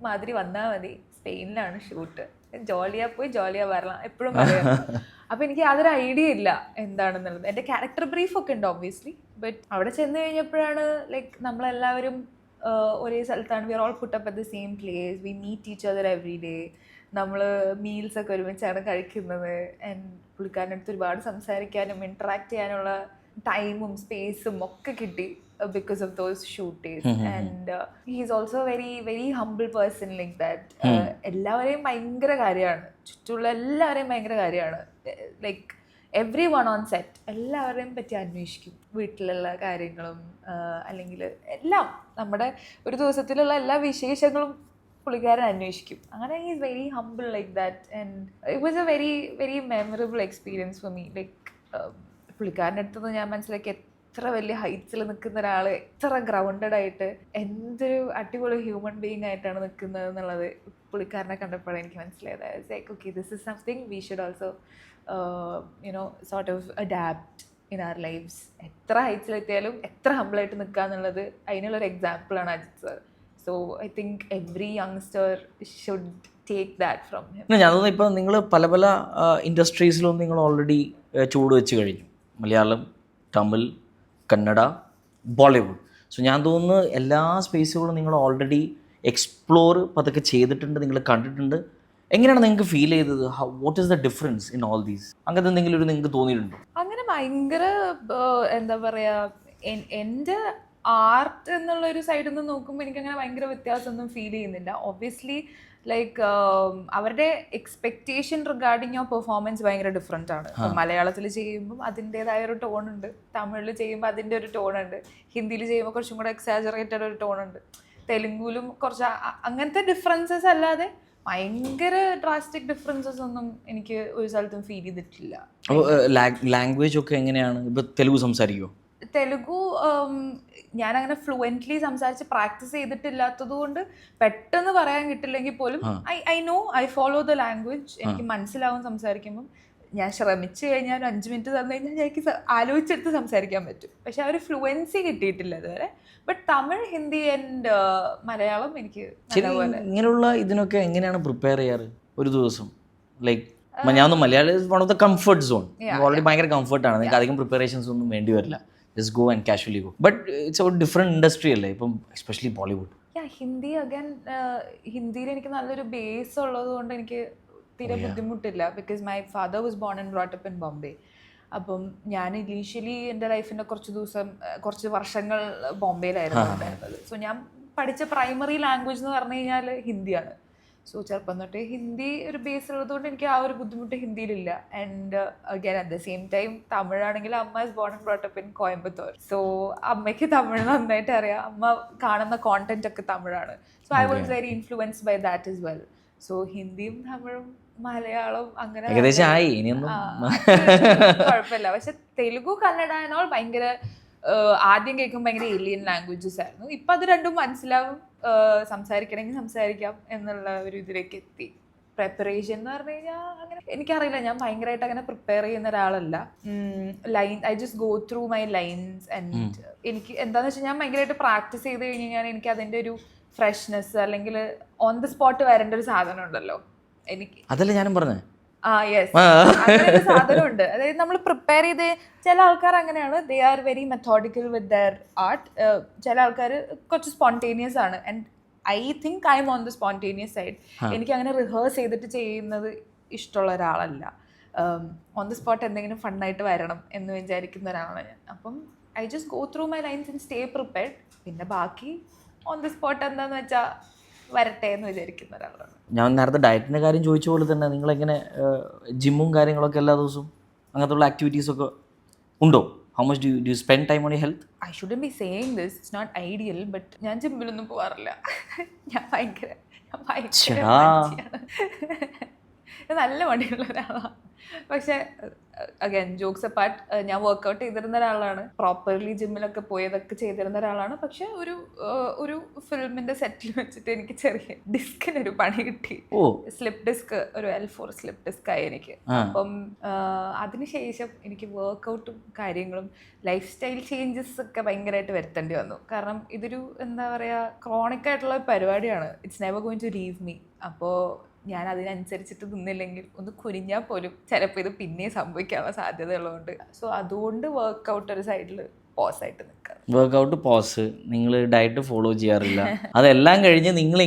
മാതിരി വന്നാൽ മതി, സ്പെയിനിലാണ് ഷൂട്ട്, ജോളിയാ പോയി ജോളിയാ വരலாம் എപ്പോഴും പറയാം. അപ്പോൾ എനിക്ക് യാതൊരു ഐഡിയ ഇല്ല എന്താണെന്നുള്ളത്. എൻ്റെ ക്യാരക്ടർ ബ്രീഫൊക്കെ ഉണ്ട് ഒബ്വിയസ്ലി, ബട്ട് അവിടെ ചെന്ന് കഴിഞ്ഞപ്പോഴാണ് ലൈക്ക് നമ്മളെല്ലാവരും ഒരേ സ്ഥലത്താണ്. We are all put up at the same place, we meet each other every day, നമ്മൾ മീൽസൊക്കെ ഒരുമിച്ചാണ് കഴിക്കുന്നത്. ആൻഡ് പുള്ളിക്കാരൻ്റെ അടുത്ത് ഒരുപാട് സംസാരിക്കാനും ഇൻട്രാക്ട് ചെയ്യാനുള്ള ടൈമും സ്പേസും ഒക്കെ കിട്ടി because of those shoot days. And he is also very very humble person like that. എല്ലാവരെയും ഭയങ്കര കാര്യമാണ്, ചുറ്റുള്ള എല്ലാവരെയും ഭയങ്കര കാര്യമാണ്. Like every one on set എല്ലാവരെയും പറ്റി അന്വേഷിക്കും, വീട്ടിലുള്ള കാര്യങ്ങളും അല്ലെങ്കിൽ എല്ലാം നമ്മുടെ ഒരു ദിവസത്തിലുള്ള എല്ലാ വിശേഷങ്ങളും പുള്ളിക്കാരൻ അന്വേഷിക്കും. അങ്ങനെ he is very humble like that. And it was a very very memorable experience for me. Like പുള്ളിക്കാരൻ്റെ അടുത്തുനിന്ന് ഞാൻ മനസ്സിലാക്കി എത്ര വലിയ ഹൈറ്റ്സിൽ നിൽക്കുന്ന ഒരാൾ എത്ര ഗ്രൗണ്ടഡ് ആയിട്ട് എന്തൊരു അടിപൊളി ഹ്യൂമൻ ബീയിങ് ആയിട്ടാണ് നിൽക്കുന്നത് എന്നുള്ളത് പുള്ളിക്കാരനെ കണ്ടപ്പോഴാണ് എനിക്ക് മനസ്സിലായത്. Like okay, this is something we should also sort of adapt in our lives. എത്ര ഹൈറ്റ്സിലെത്തിയാലും എത്ര ഹംബിളായിട്ട് നിൽക്കുക എന്നുള്ളത് അതിനുള്ളൊരു എക്സാമ്പിളാണ് Ajith sir. So I think every youngster should take that from him. ഞാൻ തോന്നുന്നു ഇപ്പം നിങ്ങൾ പല പല ഇൻഡസ്ട്രീസിലും നിങ്ങൾ ഓൾറെഡി ചൂട് വെച്ച് കഴിഞ്ഞു, മലയാളം, തമിഴ്, കന്നഡ, ബോളിവുഡ്. സോ ഞാൻ തോന്നുന്നു എല്ലാ സ്പേസുകളും നിങ്ങൾ ഓൾറെഡി എക്സ്പ്ലോർ പതൊക്കെ ചെയ്തിട്ടുണ്ട്, നിങ്ങൾ കണ്ടിട്ടുണ്ട്. എങ്ങനെയാണ് നിങ്ങൾക്ക് ഫീൽ ചെയ്തത്? What is the difference in all these? അങ്ങനത്തെ എന്തെങ്കിലും ഒരു നിങ്ങൾക്ക് തോന്നിയിട്ടുണ്ടോ? അങ്ങനെ ഭയങ്കര എന്താ പറയുക, എൻ്റെ ആർട്ട് എന്നുള്ള ഒരു സൈഡിൽ നിന്ന് നോക്കുമ്പോൾ എനിക്കങ്ങനെ ഭയങ്കര വ്യത്യാസമൊന്നും ഫീൽ ചെയ്യുന്നില്ല. ഒബ്വിയസ്ലി ലൈക്ക് അവരുടെ എക്സ്പെക്റ്റേഷൻ റിഗാർഡിങ് യുവർ പെർഫോമൻസ് ഭയങ്കര ഡിഫറെൻ്റ് ആണ്. മലയാളത്തിൽ ചെയ്യുമ്പം അതിൻ്റെതായ ഒരു ടോണുണ്ട്, തമിഴിൽ ചെയ്യുമ്പോൾ അതിൻ്റെ ഒരു ടോണുണ്ട്, ഹിന്ദിയിൽ ചെയ്യുമ്പോൾ കുറച്ചും കൂടെ എക്സാജറേറ്റഡ് ഒരു ടോണുണ്ട്, തെലുങ്കിലും കുറച്ച് അങ്ങനത്തെ ഡിഫറൻസസ് അല്ലാതെ ഭയങ്കര ഡ്രാസ്റ്റിക് ഡിഫറൻസസ് ഒന്നും എനിക്ക് ഒരു സ്ഥലത്തും ഫീൽ ചെയ്തിട്ടില്ല. ലാംഗ്വേജ് ഒക്കെ എങ്ങനെയാണ്? ഇപ്പൊ തെലുഗു സംസാരിക്കുമോ? തെലുഗു ഞാനങ്ങനെ ഫ്ലുവൻ്റ്ലി സംസാരിച്ച് പ്രാക്ടീസ് ചെയ്തിട്ടില്ലാത്തത് കൊണ്ട് പെട്ടെന്ന് പറയാൻ കിട്ടില്ലെങ്കിൽ പോലും ഐ ഫോളോ ദ ലാംഗ്വേജ്. എനിക്ക് മനസ്സിലാവും സംസാരിക്കുമ്പം. ഞാൻ ശ്രമിച്ചു കഴിഞ്ഞാൽ 5 മിനിറ്റ് തന്നു കഴിഞ്ഞാൽ എനിക്ക് ആലോചിച്ചെടുത്ത് സംസാരിക്കാൻ പറ്റും. പക്ഷെ ആ ഒരു ഫ്ലുവൻസി കിട്ടിയിട്ടില്ല ഇതുവരെ. ബട്ട് തമിഴ്, ഹിന്ദി ആൻഡ് മലയാളം എനിക്ക് നല്ലപോലെ. ഇങ്ങനെയുള്ള ഇതിനൊക്കെ എങ്ങനെയാണ് പ്രിപ്പയർ ചെയ്യാറ് ഒരു ദിവസം? ലൈക്ക് ഞാൻ Malayalam is one of the comfort zone. Already ഭയങ്കര കംഫർട്ടാണ്, നിങ്ങൾക്ക് അധികം പ്രിപ്പറേഷൻസ് ഒന്നും വേണ്ടി വരില്ല. Just go and casually go. But it's A different industry അല്ലേ ഇപ്പം, എസ്പെഷ്യലി ബോളിവുഡ്. ഹിന്ദി അഗൈൻ, ഹിന്ദിയിൽ എനിക്ക് നല്ലൊരു ബേസ് ഉള്ളത് കൊണ്ട് എനിക്ക് തീരെ ബുദ്ധിമുട്ടില്ല. Because my father was born and brought up in Bombay. അപ്പം ഞാൻ ഇനീഷ്യലി എൻ്റെ ലൈഫിൻ്റെ കുറച്ച് വർഷങ്ങൾ ബോംബെയിലായിരുന്നു ഉണ്ടായിരുന്നത്. സോ ഞാൻ പഠിച്ച പ്രൈമറി ലാംഗ്വേജ് എന്ന് പറഞ്ഞു കഴിഞ്ഞാൽ ഹിന്ദിയാണ്. സോ ചെറുപ്പം തൊട്ടേ ഹിന്ദി ഒരു ബേസ് ഉള്ളതുകൊണ്ട് എനിക്ക് ആ ഒരു ബുദ്ധിമുട്ട് ഹിന്ദിയിലില്ല. And again at the same time തമിഴാണെങ്കിൽ അമ്മ is born and brought up in Coimbatore. So അമ്മയ്ക്ക് തമിഴ് നന്നായിട്ട് അറിയാം. അമ്മ കാണുന്ന കോണ്ടന്റ് ഒക്കെ തമിഴാണ്. So I was very influenced by that as well. So ഹിന്ദിയും തമിഴും മലയാളം അങ്ങനെ കുഴപ്പമില്ല. പക്ഷെ തെലുഗു, കന്നഡ എന്നോൾ ഭയങ്കര ആദ്യം കേൾക്കുമ്പോൾ ഭയങ്കര ഏലിയൻ ലാംഗ്വേജസ് ആയിരുന്നു. ഇപ്പം അത് രണ്ടും മനസ്സിലാവും, സംസാരിക്കണമെങ്കിൽ സംസാരിക്കാം എന്നുള്ള ഒരു ഇതിലേക്ക് എത്തി. പ്രിപ്പറേഷൻ എന്ന് പറഞ്ഞു കഴിഞ്ഞാൽ അങ്ങനെ എനിക്കറിയില്ല, ഞാൻ ഭയങ്കരമായിട്ട് അങ്ങനെ പ്രിപ്പയർ ചെയ്യുന്ന ഒരാളല്ല. I just go through my lines. And എനിക്ക് എന്താണെന്ന് വെച്ചാൽ ഞാൻ ഭയങ്കരമായിട്ട് പ്രാക്ടീസ് ചെയ്ത് കഴിഞ്ഞ് കഴിഞ്ഞാൽ എനിക്ക് അതിൻ്റെ ഒരു ഫ്രഷ്നെസ് അല്ലെങ്കിൽ ഓൺ ദ സ്പോട്ട് വരേണ്ട ഒരു സാധനം ഉണ്ടല്ലോ എനിക്ക്. അതല്ലേ ഞാനും പറഞ്ഞത്. യെസ്, അങ്ങനെ ഒരു സാധനമുണ്ട്. അതായത് നമ്മൾ പ്രിപ്പയർ ചെയ്ത്, ചില ആൾക്കാർ അങ്ങനെയാണ്, they are very മെത്തോഡിക്കൽ with their art. ചില ആൾക്കാർ കുറച്ച് സ്പോണ്ടേനിയസ് ആണ്. And I think I M on the spontaneous side. എനിക്ക് അങ്ങനെ റിഹേഴ്സ് ചെയ്തിട്ട് ചെയ്യുന്നത് ഇഷ്ടമുള്ള ഒരാളല്ല. ഓൺ ദ സ്പോട്ട് എന്തെങ്കിലും ഫണ്ണായിട്ട് വരണം എന്ന് വിചാരിക്കുന്ന ഒരാളാണ് ഞാൻ. അപ്പം I just go through my lines and stay prepared. പിന്നെ ബാക്കി ഓൺ ദ സ്പോട്ട് എന്താന്ന് വെച്ചാൽ വരട്ടെ എന്ന് വിചാരിക്കുന്ന ഒരാളാണ് ഞാൻ. നേരത്തെ ഡയറ്റിൻ്റെ കാര്യം ചോദിച്ച പോലെ തന്നെ നിങ്ങളെങ്ങനെ ജിമ്മും കാര്യങ്ങളൊക്കെ എല്ലാ ദിവസവും അങ്ങനത്തുള്ള ആക്ടിവിറ്റീസ് ഒക്കെ ഉണ്ടോ? How much do you spend time on your health? I shouldn't be saying this, it's not ideal, but ഞാൻ ജിമ്മിലൊന്നും പോകാറില്ല. ഞാൻ ഭയങ്കര നല്ല മടിയുള്ള ഒരാളാണ്. പക്ഷെ അഗൈൻ ജോക്സ് അപ്പാർട്ട്, ഞാൻ വർക്കൗട്ട് ചെയ്തിരുന്ന ഒരാളാണ്, പ്രോപ്പർലി ജിമ്മിലൊക്കെ പോയതൊക്കെ ചെയ്തിരുന്ന ഒരാളാണ്. പക്ഷെ ഒരു ഫിലിമിന്റെ സെറ്റിൽ വെച്ചിട്ട് എനിക്ക് ചെറിയ ഡിസ്കിനൊരു പണി കിട്ടി. സ്ലിപ്പ് ഡിസ്ക്, ഒരു L4 സ്ലിപ്പ് ഡിസ്ക് ആയി എനിക്ക്. അപ്പം അതിനുശേഷം എനിക്ക് വർക്കൗട്ടും കാര്യങ്ങളും ലൈഫ് സ്റ്റൈൽ ചേഞ്ചസ് ഒക്കെ ഭയങ്കരമായിട്ട് വരുത്തേണ്ടി വന്നു. കാരണം ഇതൊരു എന്താ പറയുക, ക്രോണിക് ആയിട്ടുള്ള പരിപാടിയാണ്. It's never going to leave me. അപ്പോൾ ഞാൻ അതിനനുസരിച്ചിട്ട് നിന്നില്ലെങ്കിൽ ഒന്ന് കുനിഞ്ഞാൽ പോലും ചിലപ്പോൾ ഇത് പിന്നെയും സംഭവിക്കാനുള്ള സാധ്യതയുള്ളതുകൊണ്ട്. സോ അതുകൊണ്ട് വർക്കൗട്ട് ഒരു സൈഡിൽ പോസായിട്ട് നിൽക്കുക. വർക്കൗട്ട് പോസ്, നിങ്ങൾ ഡയറ്റ് ഫോളോ ചെയ്യാറില്ല. അതെല്ലാം കഴിഞ്ഞ് നിങ്ങൾ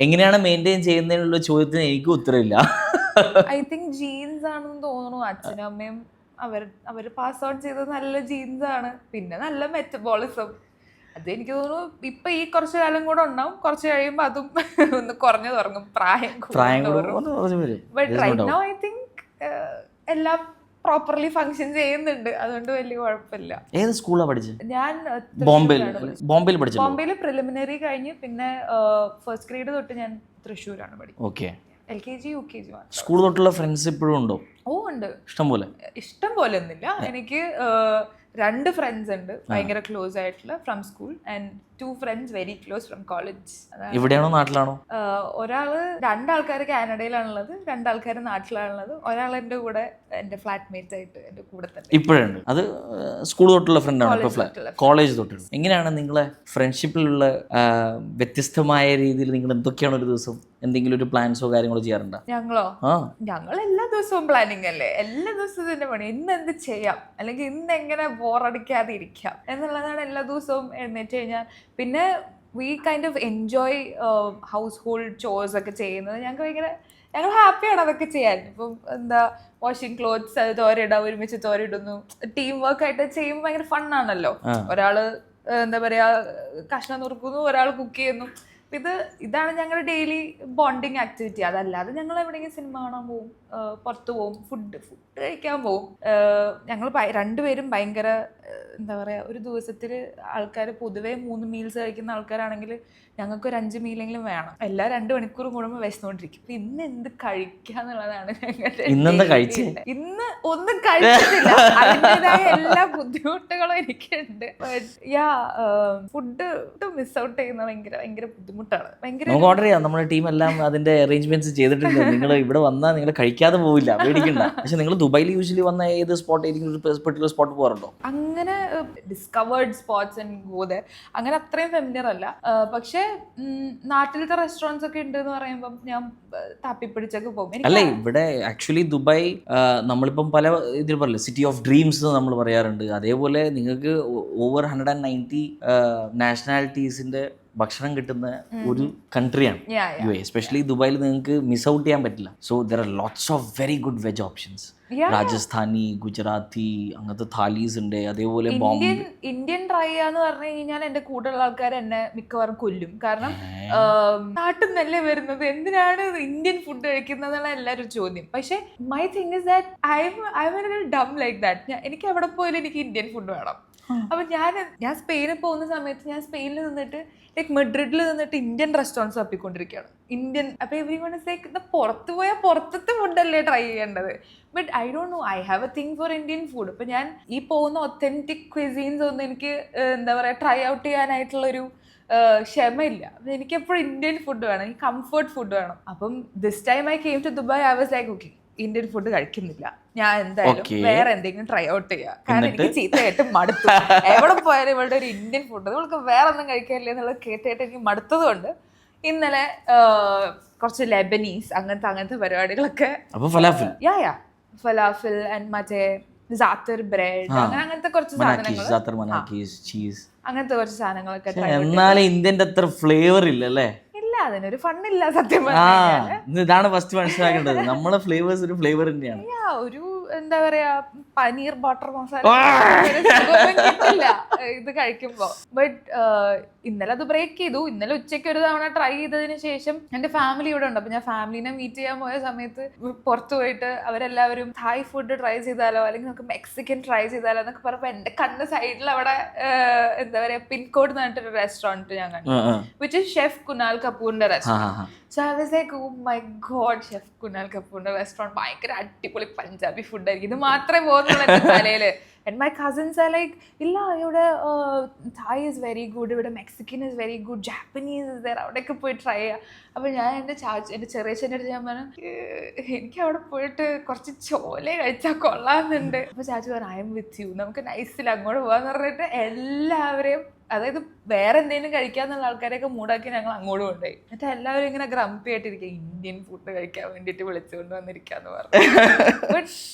എങ്ങനെയാണ് മെയിൻറ്റെയിൻ ചെയ്യുന്നതിനുള്ള ചോദ്യത്തിന് എനിക്ക് ഉത്തരവില്ല. ഐ തിങ്ക് ജീൻസ് ആണെന്ന് തോന്നുന്നു. അച്ഛനും അമ്മയും അവർ പാസ് ഔട്ട് ചെയ്തത് നല്ല ജീൻസ് ആണ്. പിന്നെ നല്ല മെറ്റബോളിസം, അത് എനിക്ക് തോന്നുന്നു ഇപ്പൊ ഈ കുറച്ചു കാലം കൂടെ ഉണ്ടാവും. കുറച്ച് കഴിയുമ്പോൾ അതും ഒന്ന് കുറഞ്ഞു തുടങ്ങും, പ്രായം. But right now I think എല്ലാം പ്രോപ്പർലി ഫങ്ഷൻ ചെയ്യുന്നുണ്ട്. അതുകൊണ്ട് വലിയ കുഴപ്പമില്ല. ഏത് സ്കൂളാണ് പഠിച്ചത്? ഞാൻ ബോംബെയിൽ പ്രിലിമിനറി കഴിഞ്ഞ് പിന്നെ ഫസ്റ്റ് ഗ്രേഡ് തൊട്ട് ഞാൻ തൃശ്ശൂരാണ് പഠിക്കുന്നത്. ഓക്കെ. LKG UKG. സ്കൂൾ തൊട്ടുള്ള ഫ്രണ്ട്സ് ഇപ്പോഴും ഉണ്ടോ? ഓ ഉണ്ട്, ഇഷ്ടം പോലെ ഒന്നുമില്ല. എനിക്ക് 2 ഫ്രണ്ട്സ് ഉണ്ട് ഭയങ്കര ക്ലോസ് ആയിട്ടുള്ള from school, and 2 friends very close from college. ഇവിടെയാണോ നാട്ടിലാണോ? ഒരാള് 2 ആൾക്കാർ കാനഡയിലാണുള്ളത്, 2 ആൾക്കാർ നാട്ടിലാണുള്ളത്. ഒരാൾ എൻ്റെ കൂടെ എൻ്റെ ഫ്ലാറ്റ്മേറ്റ് ആയിട്ട് എൻ്റെ കൂടെ തന്നെ ഇപ്പോഴുണ്ട്. അത് സ്കൂൾ തൊട്ടുള്ള ഫ്രണ്ടാണ്, കോളേജ് തൊട്ടുള്ള. എങ്ങനെയാണ് നിങ്ങളെ ഫ്രണ്ട്ഷിപ്പിലുള്ള വ്യത്യസ്തമായ രീതിയിൽ നിങ്ങൾ എന്തൊക്കെയാണ് ഒരു ദിവസം എന്തെങ്കിലും ഒരു പ്ലാൻസോ കാര്യങ്ങളോ ചെയ്യാറുണ്ടോ? ഞങ്ങൾ എല്ലാ ദിവസവും പ്ലാനിങ് അല്ലേ, എല്ലാ ദിവസവും ഇതിന്റെ പണി. ഇന്ന് എന്ത് ചെയ്യാം, അല്ലെങ്കിൽ ഇന്ന് എങ്ങനെ ബോറടിക്കാതെ ഇരിക്കാം എന്നുള്ളതാണ് എല്ലാ ദിവസവും എഴുന്നേറ്റ് കഴിഞ്ഞാൽ. പിന്നെ we kind of enjoy household chores ഒക്കെ ചെയ്യുന്നത്. ഞങ്ങൾക്ക് ഭയങ്കര ഞങ്ങൾ ഹാപ്പിയാണ് അതൊക്കെ ചെയ്യാൻ. ഇപ്പം എന്താ വാഷിംഗ് ക്ലോത്ത്സ് അത് തോരയിടാം, ഒരുമിച്ച് തോരയിടുന്നു, ടീം വർക്ക് ആയിട്ട് ചെയ്യുമ്പോൾ ഭയങ്കര ഫണ്ണാണല്ലോ. ഒരാള് എന്താ പറയാ കഷ്ണം നുറുക്കുന്നു, ഒരാൾ കുക്ക് ചെയ്യുന്നു. ഇതാണ് ഞങ്ങളുടെ ഡെയിലി ബോണ്ടിങ് ആക്ടിവിറ്റി. അതല്ലാതെ ഞങ്ങൾ എവിടെയെങ്കിലും സിനിമ കാണാൻ പോവും, പുറത്തു പോവും, ഫുഡ് കഴിക്കാൻ പോവും. ഞങ്ങൾ രണ്ടുപേരും ഭയങ്കര എന്താ പറയുക, ഒരു ദിവസത്തിൽ ആൾക്കാർ പൊതുവേ 3 മീൽസ് കഴിക്കുന്ന ആൾക്കാരാണെങ്കിൽ ഞങ്ങൾക്ക് ഒരു 5 മീലെങ്കിലും വേണം. എല്ലാ 2 മണിക്കൂർ കൂടുമ്പോൾ വിശന്നുകൊണ്ടിരിക്കും. ഇന്ന് എന്ത് കഴിക്കാന്നുള്ളതാണ് ഞങ്ങളുടെ ഇന്ന് ഒന്നും കഴിച്ചിട്ടില്ല. അതിൻ്റെതായ എല്ലാ ബുദ്ധിമുട്ടുകളും എനിക്കുണ്ട്. ഫുഡ് മിസ് ഔട്ട് ചെയ്യുന്ന ഭയങ്കര ബുദ്ധിമുട്ടാണ്. നമുക്ക് ഓർഡർ ചെയ്യാം. നമ്മുടെ ടീം എല്ലാം അതിന്റെ അറേഞ്ച്മെന്റ്സ് ചെയ്തിട്ടുണ്ട്. നിങ്ങൾ ഇവിടെ വന്നാൽ നിങ്ങൾ കഴിക്കാതെ പോവില്ല, പേടിക്കണ്ട. പക്ഷെ നിങ്ങൾ ദുബായിൽ യൂഷ്വലി വന്ന ഏത് സ്പോട്ട്, ഏതെങ്കിലും പെർട്ടിക്കുലർ സ്പോട്ട് പോകാറുണ്ടോ? അങ്ങനെ discovered spots and go there അങ്ങനെ അത്രയും ഫെമിലിയർ അല്ല. പക്ഷെ നാട്ടിലത്തെ റെസ്റ്റോറൻറ്റ്സ് ഒക്കെ ഉണ്ട് എന്ന് പറയുമ്പോൾ ഞാൻ തപ്പിപ്പിടിച്ചൊക്കെ പോകും. അല്ല, ഇവിടെ ആക്ച്വലി ദുബായ് നമ്മളിപ്പം പല ഇതിൽ പറയില്ല, സിറ്റി ഓഫ് ഡ്രീംസ് നമ്മൾ പറയാറുണ്ട്. അതേപോലെ നിങ്ങൾക്ക് ഓവർ 190 നാഷണാലിറ്റീസിന്റെ ഭക്ഷണം കിട്ടുന്ന ഒരു കൺട്രിയാണ് യു എ. എസ്പെഷ്യലി ദുബായിൽ നിങ്ങൾക്ക് മിസ് ഔട്ട് ചെയ്യാൻ പറ്റില്ല. So there are lots of very good veg options. Rajasthani, Gujarati, അങ്ങനത്തെ താലീസ് ഉണ്ട്. അതേപോലെ ഇന്ത്യൻ ട്രൈ ചെയ്യാന്ന് പറഞ്ഞു കഴിഞ്ഞാൽ എന്റെ കൂടെയുള്ള ആൾക്കാർ എന്നെ മിക്കവാറും കൊല്ലും. കാരണം നാട്ടിൽ നിന്നല്ലേ വരുന്നത്, എന്തിനാണ് ഇന്ത്യൻ ഫുഡ് കഴിക്കുന്നത് എന്നുള്ള എല്ലാവരും ചോദ്യം. പക്ഷെ my thing is that I'm dumb like that. എനിക്ക് എവിടെ പോയാലും എനിക്ക് ഇന്ത്യൻ ഫുഡ് വേണം. അപ്പൊ ഞാൻ സ്പെയിനിൽ പോകുന്ന സമയത്ത് ഞാൻ സ്പെയിനിൽ നിന്നിട്ട് ലൈക്ക് മെഡ്രിഡിൽ നിന്നിട്ട് ഇന്ത്യൻ റെസ്റ്റോറൻറ്റ്സ് തപ്പിക്കൊണ്ടിരിക്കുകയാണ്. ഇന്ത്യൻ അപ്പോൾ എവരിവൺ ഇസ് ലൈക്ക് പുറത്ത് പോയാൽ പുറത്തത്തെ ഫുഡല്ലേ ട്രൈ ചെയ്യേണ്ടത്. But I don't know, I have A thing for Indian food. ഇപ്പം ഞാൻ ഈ പോകുന്ന ഒത്തൻറ്റിക് ക്വിസീൻസ് ഒന്നും എനിക്ക് എന്താ പറയുക ട്രൈ ഔട്ട് ചെയ്യാനായിട്ടുള്ളൊരു ക്ഷമയില്ല. എനിക്ക് എപ്പോഴും ഇന്ത്യൻ ഫുഡ് വേണം, എനിക്ക് കംഫർട്ട് ഫുഡ് വേണം. അപ്പം this time I came to Dubai, I was like okay Indian food കഴിക്കുന്നില്ല, ഞാൻ എന്തായാലും വേറെ എന്തെങ്കിലും ട്രൈ ഔട്ട് ചെയ്യാം. കാരണം എനിക്ക് ചീത്തയായിട്ട് മടുത്തു. എവിടെ പോയാലും ഇവളുടെ ഒരു ഇന്ത്യൻ ഫുഡ്, നമ്മൾക്ക് വേറെ ഒന്നും കഴിക്കാനില്ല എന്നുള്ളത് കേട്ടായിട്ട് എനിക്ക് മടുത്തതുകൊണ്ട് ഇന്നലെ കുറച്ച് ലെബനീസ് അങ്ങനത്തെ പരിപാടികളൊക്കെ, ഫലാഫിൽ ആൻഡ് മറ്റേ സാത്തർ ബ്രെഡ് അങ്ങനത്തെ കുറച്ച് സാധനങ്ങൾ, അങ്ങനത്തെ കുറച്ച് സാധനങ്ങളൊക്കെ. എന്നാലും ഇന്ത്യന്റെ അത്ര ഫ്ലേവർ ഇല്ല അല്ലേ? ഇല്ല, അതിനൊരു ഫണ്ണില്ല സത്യം പറഞ്ഞാൽ. ഇതാണ് ഫസ്റ്റ് മനസ്സിലാക്കേണ്ടത്, നമ്മളെ ഫ്ലേവേഴ്സ് ഒരു ഫ്ലേവർ തന്നെയാണ്. ഒരു എന്താ പറയാ പനീർ ബട്ടർ മസാല കിട്ടില്ല ഇത് കഴിക്കുമ്പോ. ബട്ട് ഇന്നലെ അത് ബ്രേക്ക് ചെയ്തു. ഇന്നലെ ഉച്ചയ്ക്ക് ഒരു തവണ ട്രൈ ചെയ്തതിന് ശേഷം എന്റെ ഫാമിലി ഇവിടെ ഉണ്ട്. അപ്പൊ ഞാൻ ഫാമിലിനെ മീറ്റ് ചെയ്യാൻ പോയ സമയത്ത് പുറത്തു പോയിട്ട് അവരെല്ലാവരും തായ് ഫുഡ് ട്രൈ ചെയ്താലോ അല്ലെങ്കിൽ നമുക്ക് മെക്സിക്കൻ ട്രൈ ചെയ്താലോ എന്നൊക്കെ പറഞ്ഞപ്പോ എന്റെ കണ്ണ് സൈഡിൽ അവിടെ എന്താ പറയാ പിൻകോഡ് എന്ന് പറഞ്ഞിട്ടൊരു റെസ്റ്റോറന്റ് ഞാൻ കണ്ടു, വിച്ച് ഇസ് ഷെഫ് കുനാൽ കപൂറിന്റെ restaurant. So I was like, oh my god, chef Kunal കപൂറിന്റെ റെസ്റ്റോറന്റ് ഭയങ്കര അടിപൊളി പഞ്ചാബി ഫുഡ് ആയിരിക്കും, ഇത് മാത്രമേ പോകുന്നുള്ളൂ എന്റെ തലയില്. And my cousins are like, ഇല്ല ഇവിടെ Thai is very good, ഇവിടെ Mexican is very good, Japanese is there, അവിടെയൊക്കെ പോയി ട്രൈ ചെയ്യാം. അപ്പോൾ ഞാൻ എൻ്റെ ചെറിയച്ഛൻ്റെ അടുത്ത് ഞാൻ പറഞ്ഞു എനിക്ക് അവിടെ പോയിട്ട് കുറച്ച് ചോല കഴിച്ചാൽ കൊള്ളാമെന്നുണ്ട്. അപ്പോൾ ചാച്ചു പറഞ്ഞു ഐ എം വിത്ത് യു, നമുക്ക് നൈസിൽ അങ്ങോട്ട് പോകാന്ന് പറഞ്ഞിട്ട് എല്ലാവരെയും, അതായത് വേറെ എന്തെങ്കിലും കഴിക്കാന്നുള്ള ആൾക്കാരെയൊക്കെ മൂടാക്കി ഞങ്ങൾ അങ്ങോട്ട് കൊണ്ടുപോയി. എന്നിട്ട് എല്ലാവരും ഇങ്ങനെ ഗ്രംപി ആയിട്ടിരിക്കുക, ഇന്ത്യൻ ഫുഡ് കഴിക്കാൻ വേണ്ടിയിട്ട് വിളിച്ചുകൊണ്ട് വന്നിരിക്കാന്ന് പറഞ്ഞു. ബട്ട്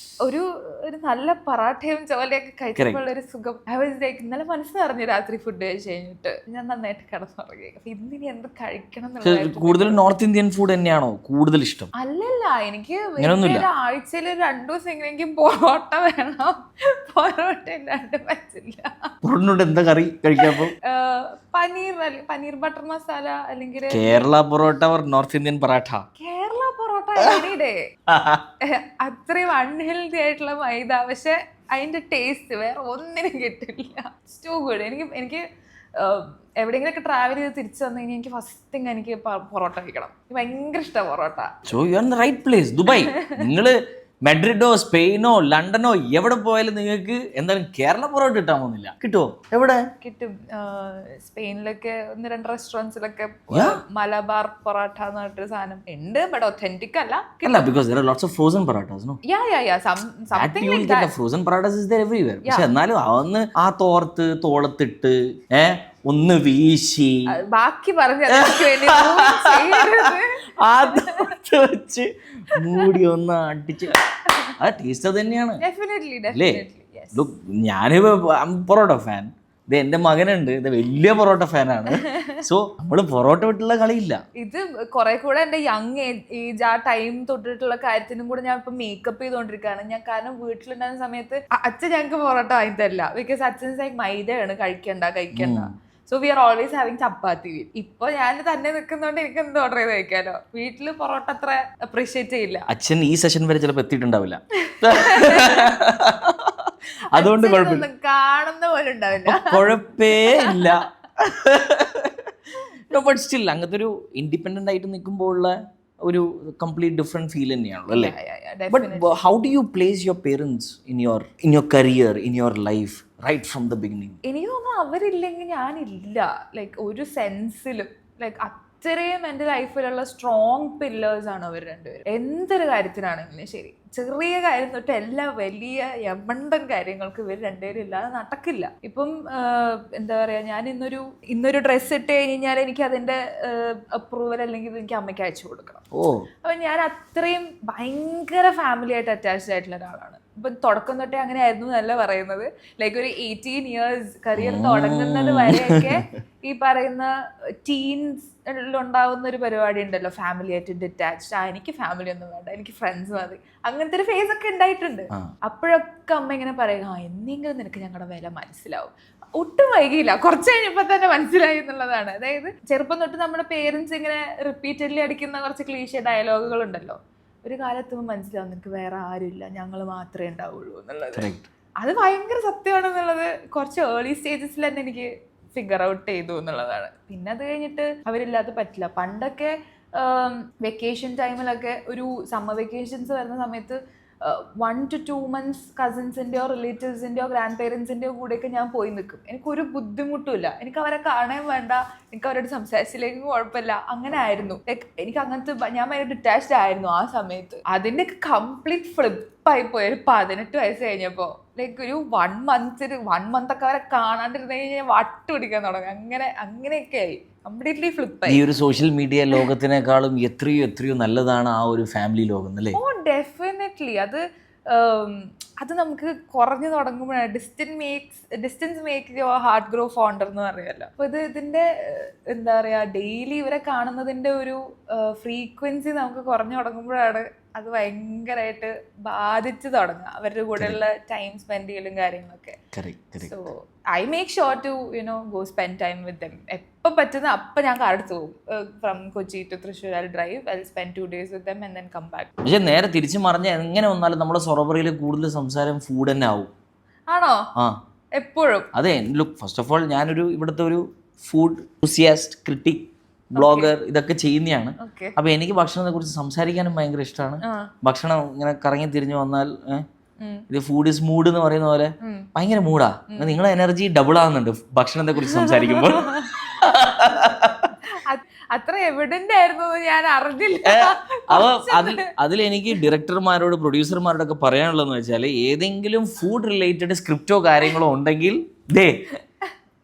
ഒരു നല്ല പറാഠയും ചോലയൊക്കെ കഴിച്ചപ്പോൾ ഒരു സുഖം. ഇന്നലെ മനസ്സ് നിറഞ്ഞു രാത്രി ഫുഡ് കഴിച്ച് കഴിഞ്ഞിട്ട് ഞാൻ നന്നായിട്ട് കിടന്നുറങ്ങി. അപ്പൊ ഇന്നിനി എന്ത് കഴിക്കണം എന്നുള്ളത്. കൂടുതൽ നോർത്ത് ഇന്ത്യൻ ഫുഡ് തന്നെയാണോ കൂടുതൽ ഇഷ്ടം? അല്ലല്ല, എനിക്ക് ആഴ്ചയിൽ 2 ദിവസം എങ്ങനെയെങ്കിലും പൊറോട്ട വേണം. പൊറോട്ട ഇല്ലാണ്ട് പറ്റില്ല. എന്താ കറി കഴിക്കാപ്പോ? പനീർ ബട്ടർ മസാല അല്ലെങ്കിൽ Kerala parotta or north Indian paratha? Kerala parotta അത്രയും അൺഹെൽത്തി ആയിട്ടുള്ള മൈദ, പക്ഷെ അതിന്റെ ടേസ്റ്റ് വേറെ ഒന്നിനും കിട്ടില്ല. Too good. എനിക്ക് എവിടെയെങ്കിലൊക്കെ ട്രാവൽ ചെയ്ത് തിരിച്ചു വന്നു കഴിഞ്ഞാൽ എനിക്ക് ഫസ്റ്റ് തിങ് എനിക്ക് പൊറോട്ട കഴിക്കണം. ഭയങ്കര ഇഷ്ടമാണ് parotta. So you are in the right place. Dubai നിങ്ങള് മെഡ്രിഡോ സ്പെയിനോ ലണ്ടനോ എവിടെ പോയാലും നിങ്ങൾക്ക് എന്തായാലും കേരള പൊറോട്ട കിട്ടാൻ പോകുന്നില്ല. കിട്ടുമോ? എവിടെ കിട്ടും? സ്പെയിനിലൊക്കെ 1-2 റെസ്റ്റോറൻറ്റ്സിലൊക്കെ മലബാർ പൊറോട്ട എന്ന് പറഞ്ഞിട്ടൊരു സാധനം ഉണ്ട്. ബട്ട് ഒത്തന്റിക് അല്ല. because there are lots of frozen parathas, no? Yeah, something like that. The frozen parathas is there everywhere. പക്ഷെ എന്നാലും അതൊന്ന് ആ തോളത്തിട്ട് ഒന്ന് വീശി ബാക്കി പറഞ്ഞു ആ വെച്ച് മൂടി ഒന്ന് അടിച്ച് ആ ടേസ്റ്റ് അത് തന്നെയാണ്. ഞാനിപ്പോ പൊറോട്ട ഫാൻ, ഇത് എൻ്റെ മകനുണ്ട്, ഇത് വലിയ പൊറോട്ട ഫാനാണ്. സോ നമ്മൾ പൊറോട്ട വിട്ടുള്ള കളിയില്ല. ഇത് കുറെ കൂടെ എൻ്റെ യങ് ഏജ് ആ ടൈം തൊട്ടിട്ടുള്ള കാര്യത്തിനും കൂടെ ഞാൻ ഇപ്പൊ മേക്കപ്പ് ചെയ്തുകൊണ്ടിരിക്കുകയാണ് ഞാൻ. കാരണം വീട്ടിലുണ്ടാകുന്ന സമയത്ത് അച്ഛൻ ഞങ്ങൾക്ക് പൊറോട്ട വാങ്ങി തരില്ല. ബിക്കോസ് അച്ഛൻ ലൈക്ക് മൈദയാണ് കഴിക്കണ്ട. So we are always having chapati. ഇപ്പൊ ഞാൻ തന്നെ നിൽക്കുന്നോണ്ട് എനിക്ക് എന്ത് ഓർഡർ ചെയ്ത് കഴിക്കാലോ. വീട്ടില് പൊറോട്ട അത്ര അപ്രീഷിയേറ്റ് ചെയ്യില്ല. അച്ഛൻ ഈ സെഷൻ വരെ ചിലപ്പോൾ എത്തിയിട്ടുണ്ടാവില്ല. അതുകൊണ്ട് കാണുന്ന പോലെ ഉണ്ടാവില്ല. കുഴപ്പേ ഇല്ല. ബട്ട് സ്റ്റിൽ അങ്ങനത്തെ ഒരു ഇൻഡിപെൻഡന്റ് ആയിട്ട് നിൽക്കുമ്പോൾ ഉള്ള ഒരു കംപ്ലീറ്റ് ഡിഫറെന്റ് ഫീൽ തന്നെയാണല്ലോ അല്ലേ? But how do you place your parents in your career, in your life right from the beginning? എനിക്ക് തോന്നുന്നു അവരില്ലെങ്കിൽ ഞാനില്ല. ലൈക്ക് ഒരു സെൻസിലും ലൈക്ക് അത്രയും എൻ്റെ ലൈഫിലുള്ള സ്ട്രോങ് പില്ലേഴ്സ് ആണ് അവർ രണ്ടുപേരും. എന്തൊരു കാര്യത്തിനാണെങ്കിലും ശരി, ചെറിയ കാര്യം തൊട്ട് എല്ലാ വലിയ യമണ്ടൻ കാര്യങ്ങൾക്ക് ഇവർ രണ്ടുപേരും ഇല്ലാതെ നടക്കില്ല. ഇപ്പം എന്താ പറയുക, ഞാൻ ഇന്നൊരു ഡ്രസ്സ് ഇട്ട് കഴിഞ്ഞാൽ എനിക്ക് അതിൻ്റെ അപ്രൂവൽ അല്ലെങ്കിൽ എനിക്ക് അമ്മയ്ക്ക് അയച്ചു കൊടുക്കണം. അപ്പം ഞാൻ അത്രയും ഭയങ്കര ഫാമിലി ആയിട്ട് അറ്റാച്ച്ഡ് ആയിട്ടുള്ള ഒരാളാണ്. ഇപ്പം തുടക്കം തൊട്ടേ അങ്ങനെ ആയിരുന്നു എന്നല്ല പറയുന്നത്. ലൈക്ക് ഒരു 18 years കരിയർ തുടങ്ങുന്നത് വരെയൊക്കെ ഈ പറയുന്ന ടീൻസിലുണ്ടാവുന്ന ഒരു പരിപാടി ഉണ്ടല്ലോ, ഫാമിലി ആയിട്ട് ഡിറ്റാച്ച്ഡ്. എനിക്ക് ഫാമിലി ഒന്നും വേണ്ട, എനിക്ക് ഫ്രണ്ട്സ് മതി, അങ്ങനത്തെ ഒരു ഫേസ് ഒക്കെ ഉണ്ടായിട്ടുണ്ട്. അപ്പോഴൊക്കെ അമ്മ ഇങ്ങനെ പറയുക, എന്തെങ്കിലും നിനക്ക് ഞങ്ങളുടെ വില മനസ്സിലാവും. ഒട്ടും വൈകിയില്ല, കുറച്ച് കഴിഞ്ഞപ്പോൾ തന്നെ മനസ്സിലായി എന്നുള്ളതാണ്. അതായത് ചെറുപ്പം തൊട്ട് നമ്മുടെ പേരൻസ് ഇങ്ങനെ റിപ്പീറ്റഡ്ലി അടിക്കുന്ന കുറച്ച് ക്ലീഷേ ഡയലോഗുകൾ ഉണ്ടല്ലോ, ഒരു കാലത്തുമ്പോൾ മനസ്സിലാവും നിനക്ക് വേറെ ആരുമില്ല, ഞങ്ങൾ മാത്രമേ ഉണ്ടാവുള്ളൂ എന്നുള്ളത്. അത് ഭയങ്കര സത്യമാണെന്നുള്ളത് കുറച്ച് ഏർലി സ്റ്റേജസിൽ തന്നെ എനിക്ക് ഫിഗർ ഔട്ട് ചെയ്തു എന്നുള്ളതാണ്. പിന്നെ അത് കഴിഞ്ഞിട്ട് അവരില്ലാതെ പറ്റില്ല. പണ്ടൊക്കെ വെക്കേഷൻ ടൈമിലൊക്കെ ഒരു സമ്മർ വെക്കേഷൻസ് വരുന്ന സമയത്ത് 1 to 2 months കസിൻസിൻ്റെയോ റിലേറ്റീവ്സിൻ്റെയോ ഗ്രാൻഡ് പേരൻസിൻ്റെയോ കൂടെയൊക്കെ ഞാൻ പോയി നിൽക്കും. എനിക്കൊരു ബുദ്ധിമുട്ടുമില്ല, എനിക്ക് അവരെ കാണാൻ വേണ്ട, എനിക്ക് അവരോട് സംസാരിച്ചില്ലെങ്കിൽ കുഴപ്പമില്ല, അങ്ങനെ ആയിരുന്നു. ലൈക്ക് എനിക്ക് അങ്ങനത്തെ ഞാൻ ഭയങ്കര ഡിറ്റാച്ച്ഡ് ആയിരുന്നു ആ സമയത്ത്. അതിൻ്റെ കംപ്ലീറ്റ് ഫ്ലിപ്പായി പോയി ഒരു 18 വയസ്സ് കഴിഞ്ഞപ്പോൾ. ലൈക്ക് ഒരു 1 month ഒക്കെ അവരെ കാണാണ്ടിരുന്നു കഴിഞ്ഞാൽ വട്ട് പിടിക്കാൻ തുടങ്ങി. അങ്ങനെയൊക്കെ ആയി, കംപ്ലീറ്റ്ലി ഫ്ലിപ്പായി. ഈ ഒരു സോഷ്യൽ മീഡിയ ലോകത്തിനേക്കാളും എത്രയോ നല്ലതാണ് ആ ഒരു ഫാമിലി ലോകം അല്ലേ? Oh definitely. അത് നമുക്ക് കുറഞ്ഞു തുടങ്ങുമ്പോഴാണ് distance makes your heart grow fonder എന്ന് പറയുമല്ലോ. അപ്പോൾ ഇതിൻ്റെ എന്താ പറയുക, ഡെയിലി ഇവരെ കാണുന്നതിൻ്റെ ഒരു ഫ്രീക്വൻസി നമുക്ക് കുറഞ്ഞു തുടങ്ങുമ്പോഴാണ് അത് ഭയങ്കരമായിട്ട് ബാധിച്ചു തുടങ്ങുക, അവരുടെ കൂടെയുള്ള ടൈം സ്പെൻഡ് ചെയ്യലും കാര്യങ്ങളൊക്കെ. So I make sure to go spend time with them. എപ്പോൾ പറ്റുന്ന അപ്പം ഞാൻ കാറെടുത്ത് പോകും. From Kochi to Thrissur I drive, I spend 2 days with them and then come back. പക്ഷേ നേരെ തിരിച്ചു പറഞ്ഞാൽ എങ്ങനെ വന്നാലും നമ്മുടെ സൊറബറിയിൽ കൂടുതൽ സംസാരം ഫുഡ് തന്നെ ആവും. ആണോ? എപ്പോഴും അതെ. ലുക്ക്, ഫസ്റ്റ് ഓഫ് ഓൾ ഞാനൊരു ഇവിടുത്തെ ഒരു ഫുഡ് എന്തൂസിയാസ്റ്റ്, ക്രിട്ടിക്, ബ്ലോഗർ ഇതൊക്കെ ചെയ്യുന്നതാണ്. അപ്പൊ എനിക്ക് ഭക്ഷണത്തെ കുറിച്ച് സംസാരിക്കാനും ഭയങ്കര ഇഷ്ടമാണ്. ഭക്ഷണം ഇങ്ങനെ കറങ്ങി തിരിഞ്ഞു വന്നാൽ ഇത് ഫുഡ് ഇസ് മൂഡ് എന്ന് പറയുന്ന പോലെ ഭയങ്കര മൂഡാ. നിങ്ങളെ എനർജി ഡബിൾ ആവുന്നുണ്ട് ഭക്ഷണത്തെ കുറിച്ച് സംസാരിക്കുമ്പോൾ. അത്ര എവിഡന്റ് ആയിരുന്നു ഞാൻ അറിഞ്ഞില്ല. അപ്പൊ അതിലെനിക്ക് ഡയറക്ടർമാരോട് പ്രൊഡ്യൂസർമാരോടൊക്കെ പറയാനുള്ളതെന്ന് വെച്ചാൽ, ഏതെങ്കിലും ഫുഡ് റിലേറ്റഡ് സ്ക്രിപ്റ്റോ കാര്യങ്ങളോ ഉണ്ടെങ്കിൽ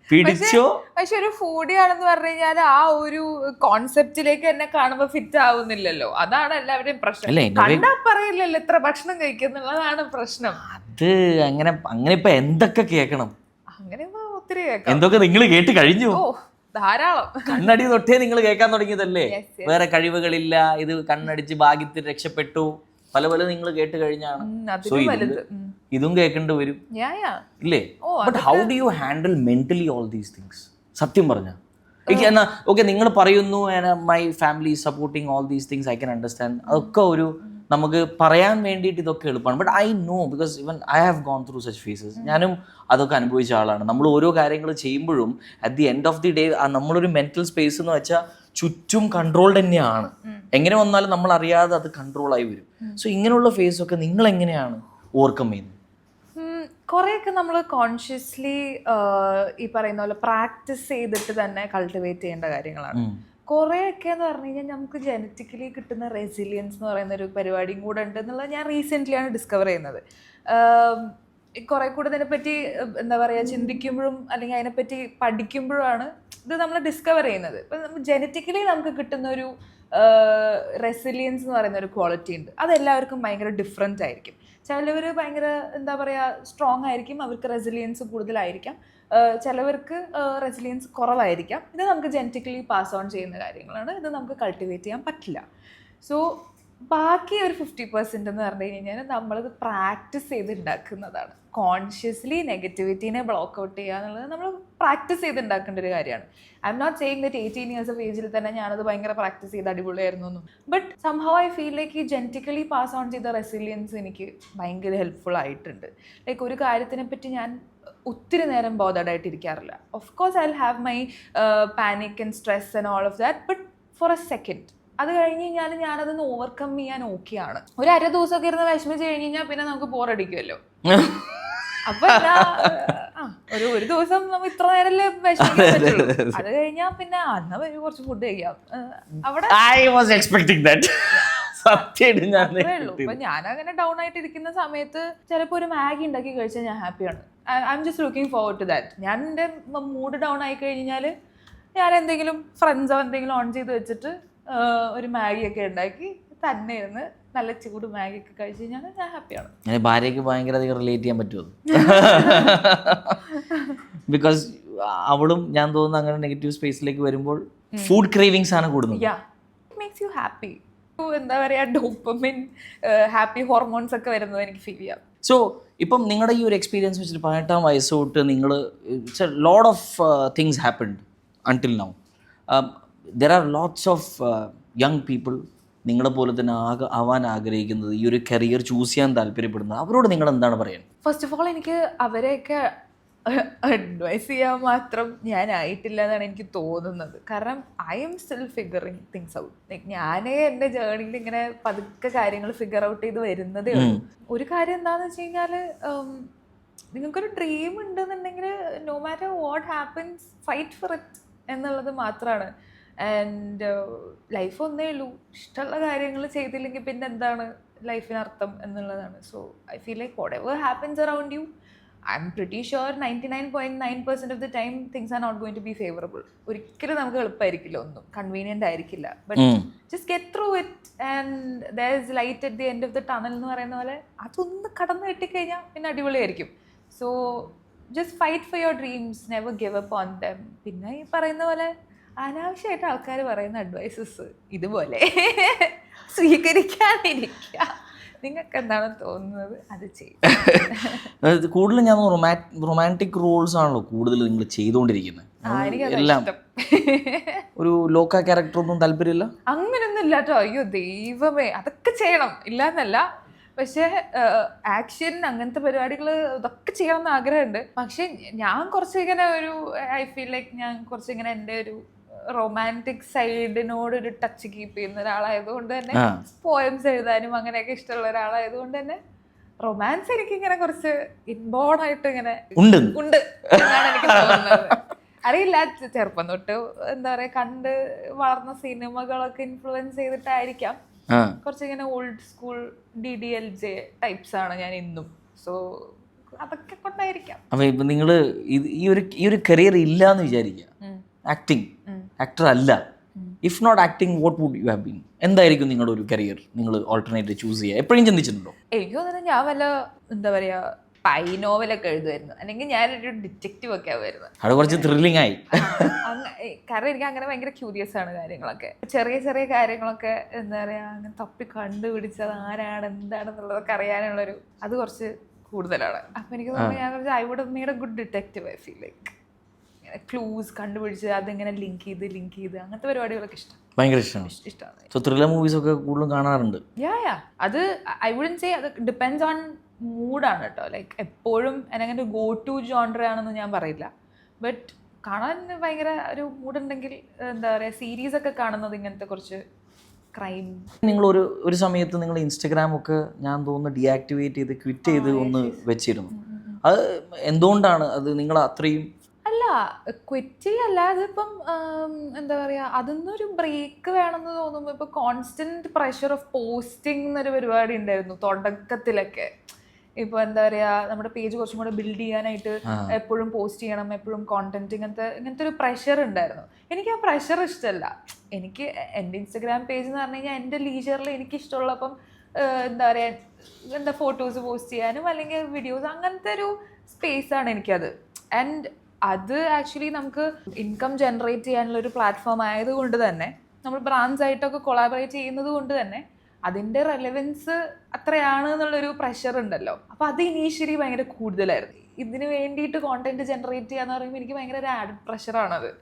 പിടിച്ചോ. പക്ഷെ ഒരു ഫുഡി ആണെന്ന് പറഞ്ഞു കഴിഞ്ഞാൽ ആ ഒരു കോൺസെപ്റ്റിലേക്ക് എന്നെ കാണുമ്പോ ഫിറ്റ് ആവുന്നില്ലല്ലോ. അതാണ് എല്ലാവരുടെയും പ്രശ്നം. കണ്ടാ പറയില്ലല്ലോ ഇത്ര ഭക്ഷണം കഴിക്കുന്നുള്ളതാണ് പ്രശ്നം. അത് അങ്ങനെ ഇപ്പൊ എന്തൊക്കെ കേൾക്കണം, അങ്ങനെ ഒത്തിരി കേൾക്കാം. എന്തൊക്കെ നിങ്ങൾ കേട്ട് കഴിഞ്ഞു? ധാരാളം. കണ്ണടി തൊട്ടേ നിങ്ങൾ കേൾക്കാൻ തുടങ്ങിയതല്ലേ? വേറെ കഴിവുകളില്ല, ഇത് കണ്ണടിച്ച് ഭാഗ്യത്തിൽ രക്ഷപ്പെട്ടു, പല നിങ്ങൾ കേട്ട് കഴിഞ്ഞാണ്. ഇതും കേൾക്കേണ്ടി വരും ഇല്ലേ? But how do you handle mentally all these things? സത്യം പറഞ്ഞ എന്നാ ഓക്കെ, നിങ്ങൾ പറയുന്നു my family supporting all these things, I can understand. അതൊക്കെ ഒരു നമുക്ക് പറയാൻ വേണ്ടിയിട്ട് ഇതൊക്കെ എളുപ്പമാണ്. But I know, because even I have gone through such phases. ഞാനും അതൊക്കെ അനുഭവിച്ച ആളാണ്. നമ്മൾ ഓരോ കാര്യങ്ങൾ ചെയ്യുമ്പോഴും at the end of the day നമ്മളൊരു മെന്റൽ സ്പേസ് എന്ന് വെച്ചാൽ ചുറ്റും കൺട്രോൾ തന്നെയാണ്. എങ്ങനെ വന്നാലും നമ്മൾ അറിയാതെ അത് കൺട്രോൾ ആയി വരും. സോ ഇങ്ങനെയുള്ള ഫേസ് ഒക്കെ നിങ്ങൾ എങ്ങനെയാണ് ഓവർകം ചെയ്യുന്നത്? കുറേയൊക്കെ നമ്മൾ കോൺഷ്യസ്ലി ഈ പറയുന്ന പോലെ പ്രാക്ടീസ് ചെയ്തിട്ട് തന്നെ കൾട്ടിവേറ്റ് ചെയ്യേണ്ട കാര്യങ്ങളാണ്. കുറേയൊക്കെ എന്ന് പറഞ്ഞു കഴിഞ്ഞാൽ നമുക്ക് ജനറ്റിക്കലി കിട്ടുന്ന റെസിലിയൻസ് എന്ന് പറയുന്ന ഒരു പരിപാടിയും കൂടെ ഉണ്ട് എന്നുള്ളത് ഞാൻ റീസെൻ്റ്ലിയാണ് ഡിസ്കവർ ചെയ്യുന്നത്. കുറെ കൂടെ ഇതിനെപ്പറ്റി എന്താ പറയുക ചിന്തിക്കുമ്പോഴും അല്ലെങ്കിൽ അതിനെപ്പറ്റി പഠിക്കുമ്പോഴാണ് ഇത് നമ്മൾ ഡിസ്കവർ ചെയ്യുന്നത്. ഇപ്പം ജനറ്റിക്കലി നമുക്ക് കിട്ടുന്ന ഒരു റെസിലിയൻസ് എന്ന് പറയുന്ന ഒരു ക്വാളിറ്റി ഉണ്ട്. അതെല്ലാവർക്കും ഭയങ്കര ഡിഫറെൻ്റ് ആയിരിക്കും. ചിലവർ ഭയങ്കര എന്താ പറയുക സ്ട്രോങ് ആയിരിക്കും, അവർക്ക് റെസിലിയൻസ് കൂടുതലായിരിക്കാം, ചിലവർക്ക് റെസിലിയൻസ് കുറവായിരിക്കാം. ഇത് നമുക്ക് ജനറ്റിക്കലി പാസ് ഓൺ ചെയ്യുന്ന കാര്യങ്ങളാണ്, ഇത് നമുക്ക് കൾട്ടിവേറ്റ് ചെയ്യാൻ പറ്റില്ല. സോ ബാക്കി ഒരു 50% എന്ന് പറഞ്ഞു കഴിഞ്ഞാൽ നമ്മളത് പ്രാക്ടീസ് ചെയ്ത് ഉണ്ടാക്കുന്നതാണ്. കോൺഷ്യസ്ലി നെഗറ്റിവിറ്റീനെ ബ്ലോക്ക് ഔട്ട് ചെയ്യുക എന്നുള്ളത് നമ്മൾ പ്രാക്ടീസ് ചെയ്ത് ഉണ്ടാക്കേണ്ട ഒരു കാര്യമാണ്. I'm not saying that 18 years of ഏജിൽ തന്നെ ഞാനത് ഭയങ്കര പ്രാക്ടീസ് ചെയ്ത് അടിപൊളിയായിരുന്നു എന്നും. But somehow I feel like ഈ ജനറ്റിക്കലി പാസ് ഓൺ ചെയ്ത റെസിലിയൻസ് എനിക്ക് ഭയങ്കര ഹെൽപ്ഫുൾ ആയിട്ടുണ്ട്. ലൈക്ക് ഒരു കാര്യത്തിനെ പറ്റി ഞാൻ ഒത്തിരി നേരം ബോധേഡായിട്ടിരിക്കാറില്ല. Of course I will have my panic and stress and all of that, but for a second അത് കഴിഞ്ഞ് കഴിഞ്ഞാൽ ഞാനതൊന്ന് ഓവർകം ചെയ്യാൻ ഓക്കെയാണ്. ഒരു അര ദിവസമൊക്കെ ഇരുന്ന് വിഷമിച്ച് കഴിഞ്ഞ് കഴിഞ്ഞാൽ പിന്നെ നമുക്ക് ബോറടിക്കുമല്ലോ. അപ്പൊ ഒരു ദിവസം നമ്മൾ ഇത്ര നേരല്ലേ വിഷമിക്കാൻ പറ്റുള്ളൂ. അത് കഴിഞ്ഞാൽ പിന്നെ അന്ന് കുറച്ച് ഫുഡ് കഴിക്കാം അവിടെ. അത്രേ ഉള്ളൂ. ഇപ്പൊ ഞാനങ്ങനെ ഡൗൺ ആയിട്ട് ഇരിക്കുന്ന സമയത്ത് ചിലപ്പോൾ ഒരു മാഗി ഉണ്ടാക്കി കഴിച്ചാൽ ഞാൻ ഹാപ്പിയാണ്. I'm just looking forward to that. ഞാൻ എൻ്റെ മൂഡ് ഡൗൺ ആയി കഴിഞ്ഞാൽ ഞാൻ എന്തെങ്കിലും ഫ്രണ്ട്സോ എന്തെങ്കിലും ഓൺ ചെയ്ത് വെച്ചിട്ട് ഒരു മാഗിയൊക്കെ ഉണ്ടാക്കി തന്നെ ഇരുന്ന് നല്ല ചൂട് മാഗി ഒക്കെ കഴിച്ച് കഴിഞ്ഞാൽ ഞാൻ ഹാപ്പിയാണ്. ഭാര്യയ്ക്ക് ഭയങ്കര അധികം റിലേറ്റ് ചെയ്യാൻ പറ്റുമോ? ബിക്കോസ് അവളും ഞാൻ തോന്നുന്നു അങ്ങനെ നെഗറ്റീവ് സ്പേസിലേക്ക് വരുമ്പോൾ ഫുഡ് ക്രേവിങ്സ് ആണ് കൂടുന്നത്. It makes you happy. എന്താ പറയുക, ഡോപ്പമിൻ, ഹാപ്പി ഹോർമോൺസ് ഒക്കെ വരുന്നത് എനിക്ക് ഫീൽ ചെയ്യാം. സോ ഇപ്പം നിങ്ങളുടെ ഈ ഒരു എക്സ്പീരിയൻസ് വെച്ചിട്ട് 18 വയസ്സ് തൊട്ട് നിങ്ങൾ lot of things happened until now. There are lots of young people നിങ്ങളെ പോലെ തന്നെ ആവാൻ ആഗ്രഹിക്കുന്നത്, ഈ ഒരു കരിയർ ചൂസ് ചെയ്യാൻ താല്പര്യപ്പെടുന്നത്, അവരോട് നിങ്ങൾ എന്താണ് പറയുന്നത്? ഫസ്റ്റ് ഓഫ് ഓൾ എനിക്ക് അവരെയൊക്കെ അഡ്വൈസ് ചെയ്യാൻ മാത്രം ഞാനായിട്ടില്ല എന്നാണ് എനിക്ക് തോന്നുന്നത്. കാരണം I am still figuring things out. Like ഞാനേ എൻ്റെ ജേർണിയിൽ ഇങ്ങനെ പതുക്കെ കാര്യങ്ങൾ ഫിഗർ ഔട്ട് ചെയ്ത് വരുന്നതേ ഉള്ളൂ. ഒരു കാര്യം എന്താണെന്ന് വെച്ച് കഴിഞ്ഞാൽ, നിങ്ങൾക്കൊരു ഡ്രീം ഉണ്ടെന്നുണ്ടെങ്കിൽ no matter what happens fight for it എന്നുള്ളത് മാത്രമാണ്. ആൻഡ് ലൈഫ് ഒന്നേ ഉള്ളൂ. ഇഷ്ടമുള്ള കാര്യങ്ങൾ ചെയ്തില്ലെങ്കിൽ പിന്നെ എന്താണ് ലൈഫിനർത്ഥം എന്നുള്ളതാണ്. So I feel like whatever happens around you, I'm pretty sure 99.9% of the time things are not going to be favourable. ഒരിക്കലും നമുക്ക് എളുപ്പമായിരിക്കില്ല, ഒന്നും കൺവീനിയൻ്റ് ആയിരിക്കില്ല. But just get through it and there is light at the end of the tunnel എന്ന് പറയുന്ന പോലെ അതൊന്ന് കടന്നു കിട്ടിക്കഴിഞ്ഞാൽ പിന്നെ അടിപൊളിയായിരിക്കും. So just fight for your dreams, never give up on them. പിന്നെ ഈ പറയുന്ന പോലെ അനാവശ്യമായിട്ട് ആൾക്കാർ പറയുന്ന അഡ്വൈസസ് ഇതുപോലെ സ്വീകരിക്കാതിരിക്കുക. നിങ്ങൾക്ക് എന്താണ് തോന്നുന്നത് അത് ചെയ്യും. കൂടുതലും ഞാൻ റൊമാൻറ്റിക് റോൾസ് ആണല്ലോ കൂടുതൽ നിങ്ങൾ ചെയ്തുകൊണ്ടിരിക്കുന്നത്. എല്ലാം ഒരു ലോക്ക ക്യാരക്ടർ ഒന്നും താല്പര്യമില്ല? അങ്ങനൊന്നും ഇല്ല കേട്ടോ. അയ്യോ ദൈവമേ, അതൊക്കെ ചെയ്യണം ഇല്ലാന്നല്ല. പക്ഷേ ആക്ഷൻ അങ്ങനത്തെ പരിപാടികൾ ഇതൊക്കെ ചെയ്യണമെന്ന് ആഗ്രഹമുണ്ട്. പക്ഷെ ഞാൻ കുറച്ച് ഇങ്ങനെ ഒരു ഐ ഫീൽ ലൈക്ക് ഞാൻ കുറച്ച് ഇങ്ങനെ എൻ്റെ ഒരു റൊമാൻറ്റിക് സൈഡിനോട് ഒരു ടച്ച് കീപ്പ് ചെയ്യുന്ന ഒരാളായതുകൊണ്ട് തന്നെ, പോയംസ് എഴുതാനും അങ്ങനെയൊക്കെ ഇഷ്ടമുള്ള ഒരാളായതുകൊണ്ട് തന്നെ റൊമാൻസ് എനിക്ക് ഇങ്ങനെ കുറച്ച് ഇൻബോർഡ് ആയിട്ട് ഇങ്ങനെ ഉണ്ട് എന്നാണ് എനിക്ക് തോന്നുന്നത്. അറിയില്ല, ചെറുപ്പം തൊട്ട് എന്താ പറയാ കണ്ട് വളർന്ന സിനിമകളൊക്കെ ഇൻഫ്ലുവൻസ് ചെയ്തിട്ടായിരിക്കാം കുറച്ചിങ്ങനെ ഓൾഡ് സ്കൂൾ DDLJ ടൈപ്സ് ആണ് ഞാൻ ഇന്നും. സോ അതൊക്കെ കൊണ്ടായിരിക്കാം. അപ്പൊ ഇപ്പൊ നിങ്ങള് ഈ ഒരു കരിയർ ഇല്ല എന്ന് വിചാരിക്കുക, ആക്ടിങ് ആക്ടർ അല്ല, if not acting what would you have been? എന്തായിരിക്കും നിങ്ങളുടെ ഒരു കരിയർ നിങ്ങൾ ഓൾട്ടർനേറ്റ് ചൂസ് ചെയ്യുക? എപ്പോഴും ചിന്തിച്ചിട്ടുണ്ടോ? എനിക്ക് തോന്നുന്നത് ഞാൻ വല്ല എന്താ പറയാ പൈ നോവലൊക്കെ എഴുതുമായിരുന്നു, അല്ലെങ്കിൽ ഞാനൊരു ഡിറ്റക്റ്റീവ് ഒക്കെ ആവുമായിരുന്നു. അത് കുറച്ച് ത്രില്ലിംഗ് ആയി. കാരണം എനിക്ക് അങ്ങനെ ഭയങ്കര ക്യൂരിയസ് ആണ് കാര്യങ്ങളൊക്കെ. ചെറിയ ചെറിയ കാര്യങ്ങളൊക്കെ എന്താ പറയാ അങ്ങനെ തപ്പി കണ്ടുപിടിച്ചത് ആരാണ് എന്താണെന്നുള്ളതൊക്കെ അറിയാനുള്ളൊരു അത് കുറച്ച് കൂടുതലാണ്. അപ്പൊ എനിക്ക് തോന്നുന്നു ഞാൻ കുറച്ച് I would made a good detective. I feel like clues കണ്ടുപിടിച്ച് അതിങ്ങനെ ലിങ്ക് ചെയ്ത് അങ്ങനത്തെ പരിപാടികളൊക്കെ ഭയങ്കര ഇഷ്ടമാണ്. സോ ത്രില്ലർ മൂവീസ് ഒക്കെ കൂടുതലും കാണാറുണ്ട്? അത് ഐ വുഡന്റ് സേ, അത് ഡിപ്പെൻഡ്സ് ഓൺ മൂഡാണ് കേട്ടോ. ലൈക്ക് എപ്പോഴും എനങ്ങനെ ഗോ ടു ജോൺറ ആണെന്ന് ഞാൻ പറയില്ല. ബട്ട് കാണാൻ ഭയങ്കര ഒരു മൂഡുണ്ടെങ്കിൽ എന്താ പറയുക സീരീസ് ഒക്കെ കാണുന്നത് ഇങ്ങനത്തെ കുറച്ച് ക്രൈം. നിങ്ങൾ ഒരു സമയത്ത് നിങ്ങൾ ഇൻസ്റ്റഗ്രാം ഒക്കെ ഞാൻ തോന്നുന്നു ഡീആക്ടിവേറ്റ് ചെയ്ത് ക്വിറ്റ് ചെയ്ത് ഒന്ന് വെച്ചിരുന്നു. അത് എന്തുകൊണ്ടാണ്? അത് നിങ്ങൾ അത്രയും അല്ല ക്വിറ്റ് ചെയ്യല്ല, അതിപ്പം എന്താ പറയുക അതിന്നൊരു ബ്രേക്ക് വേണമെന്ന് തോന്നുമ്പോൾ ഇപ്പോൾ കോൺസ്റ്റൻറ്റ് പ്രഷർ ഓഫ് പോസ്റ്റിംഗ് എന്നൊരു പരിപാടി ഉണ്ടായിരുന്നു തുടക്കത്തിലൊക്കെ. ഇപ്പോൾ എന്താ പറയുക നമ്മുടെ പേജ് കുറച്ചും കൂടെ ബിൽഡ് ചെയ്യാനായിട്ട് എപ്പോഴും പോസ്റ്റ് ചെയ്യണം, എപ്പോഴും കോണ്ടന്റ്, ഇങ്ങനത്തെ ഒരു പ്രഷർ ഉണ്ടായിരുന്നു. എനിക്ക് ആ പ്രഷർ ഇഷ്ടമല്ല. എനിക്ക് എൻ്റെ ഇൻസ്റ്റഗ്രാം പേജ് എന്ന് പറഞ്ഞു കഴിഞ്ഞാൽ എൻ്റെ ലീജറിൽ എനിക്ക് ഇഷ്ടമുള്ളപ്പം എന്താ പറയുക ഫോട്ടോസ് പോസ്റ്റ് ചെയ്യാനും അല്ലെങ്കിൽ വീഡിയോസ് അങ്ങനത്തെ ഒരു സ്പേസാണ് എനിക്കത്. ആൻഡ് അത് ആക്ച്വലി നമുക്ക് ഇൻകം ജനറേറ്റ് ചെയ്യാനുള്ള ഒരു പ്ലാറ്റ്ഫോം ആയതുകൊണ്ട് തന്നെ നമ്മൾ ബ്രാൻഡ്സ് ആയിട്ടൊക്കെ കൊളാബറേറ്റ് ചെയ്യുന്നത് കൊണ്ട് തന്നെ അതിൻ്റെ റെലവൻസ് അത്രയാണ് എന്നുള്ളൊരു പ്രഷർ ഉണ്ടല്ലോ. അപ്പോൾ അത് ഇനീഷ്യലി ഭയങ്കര കൂടുതലായിരുന്നു. ഇതിന് വേണ്ടിയിട്ട് കോണ്ടന്റ് ജനറേറ്റ് ചെയ്യാന്ന് പറയുമ്പോൾ എനിക്ക് ഭയങ്കര ഒരു ആഡഡ് പ്രഷറാണത്.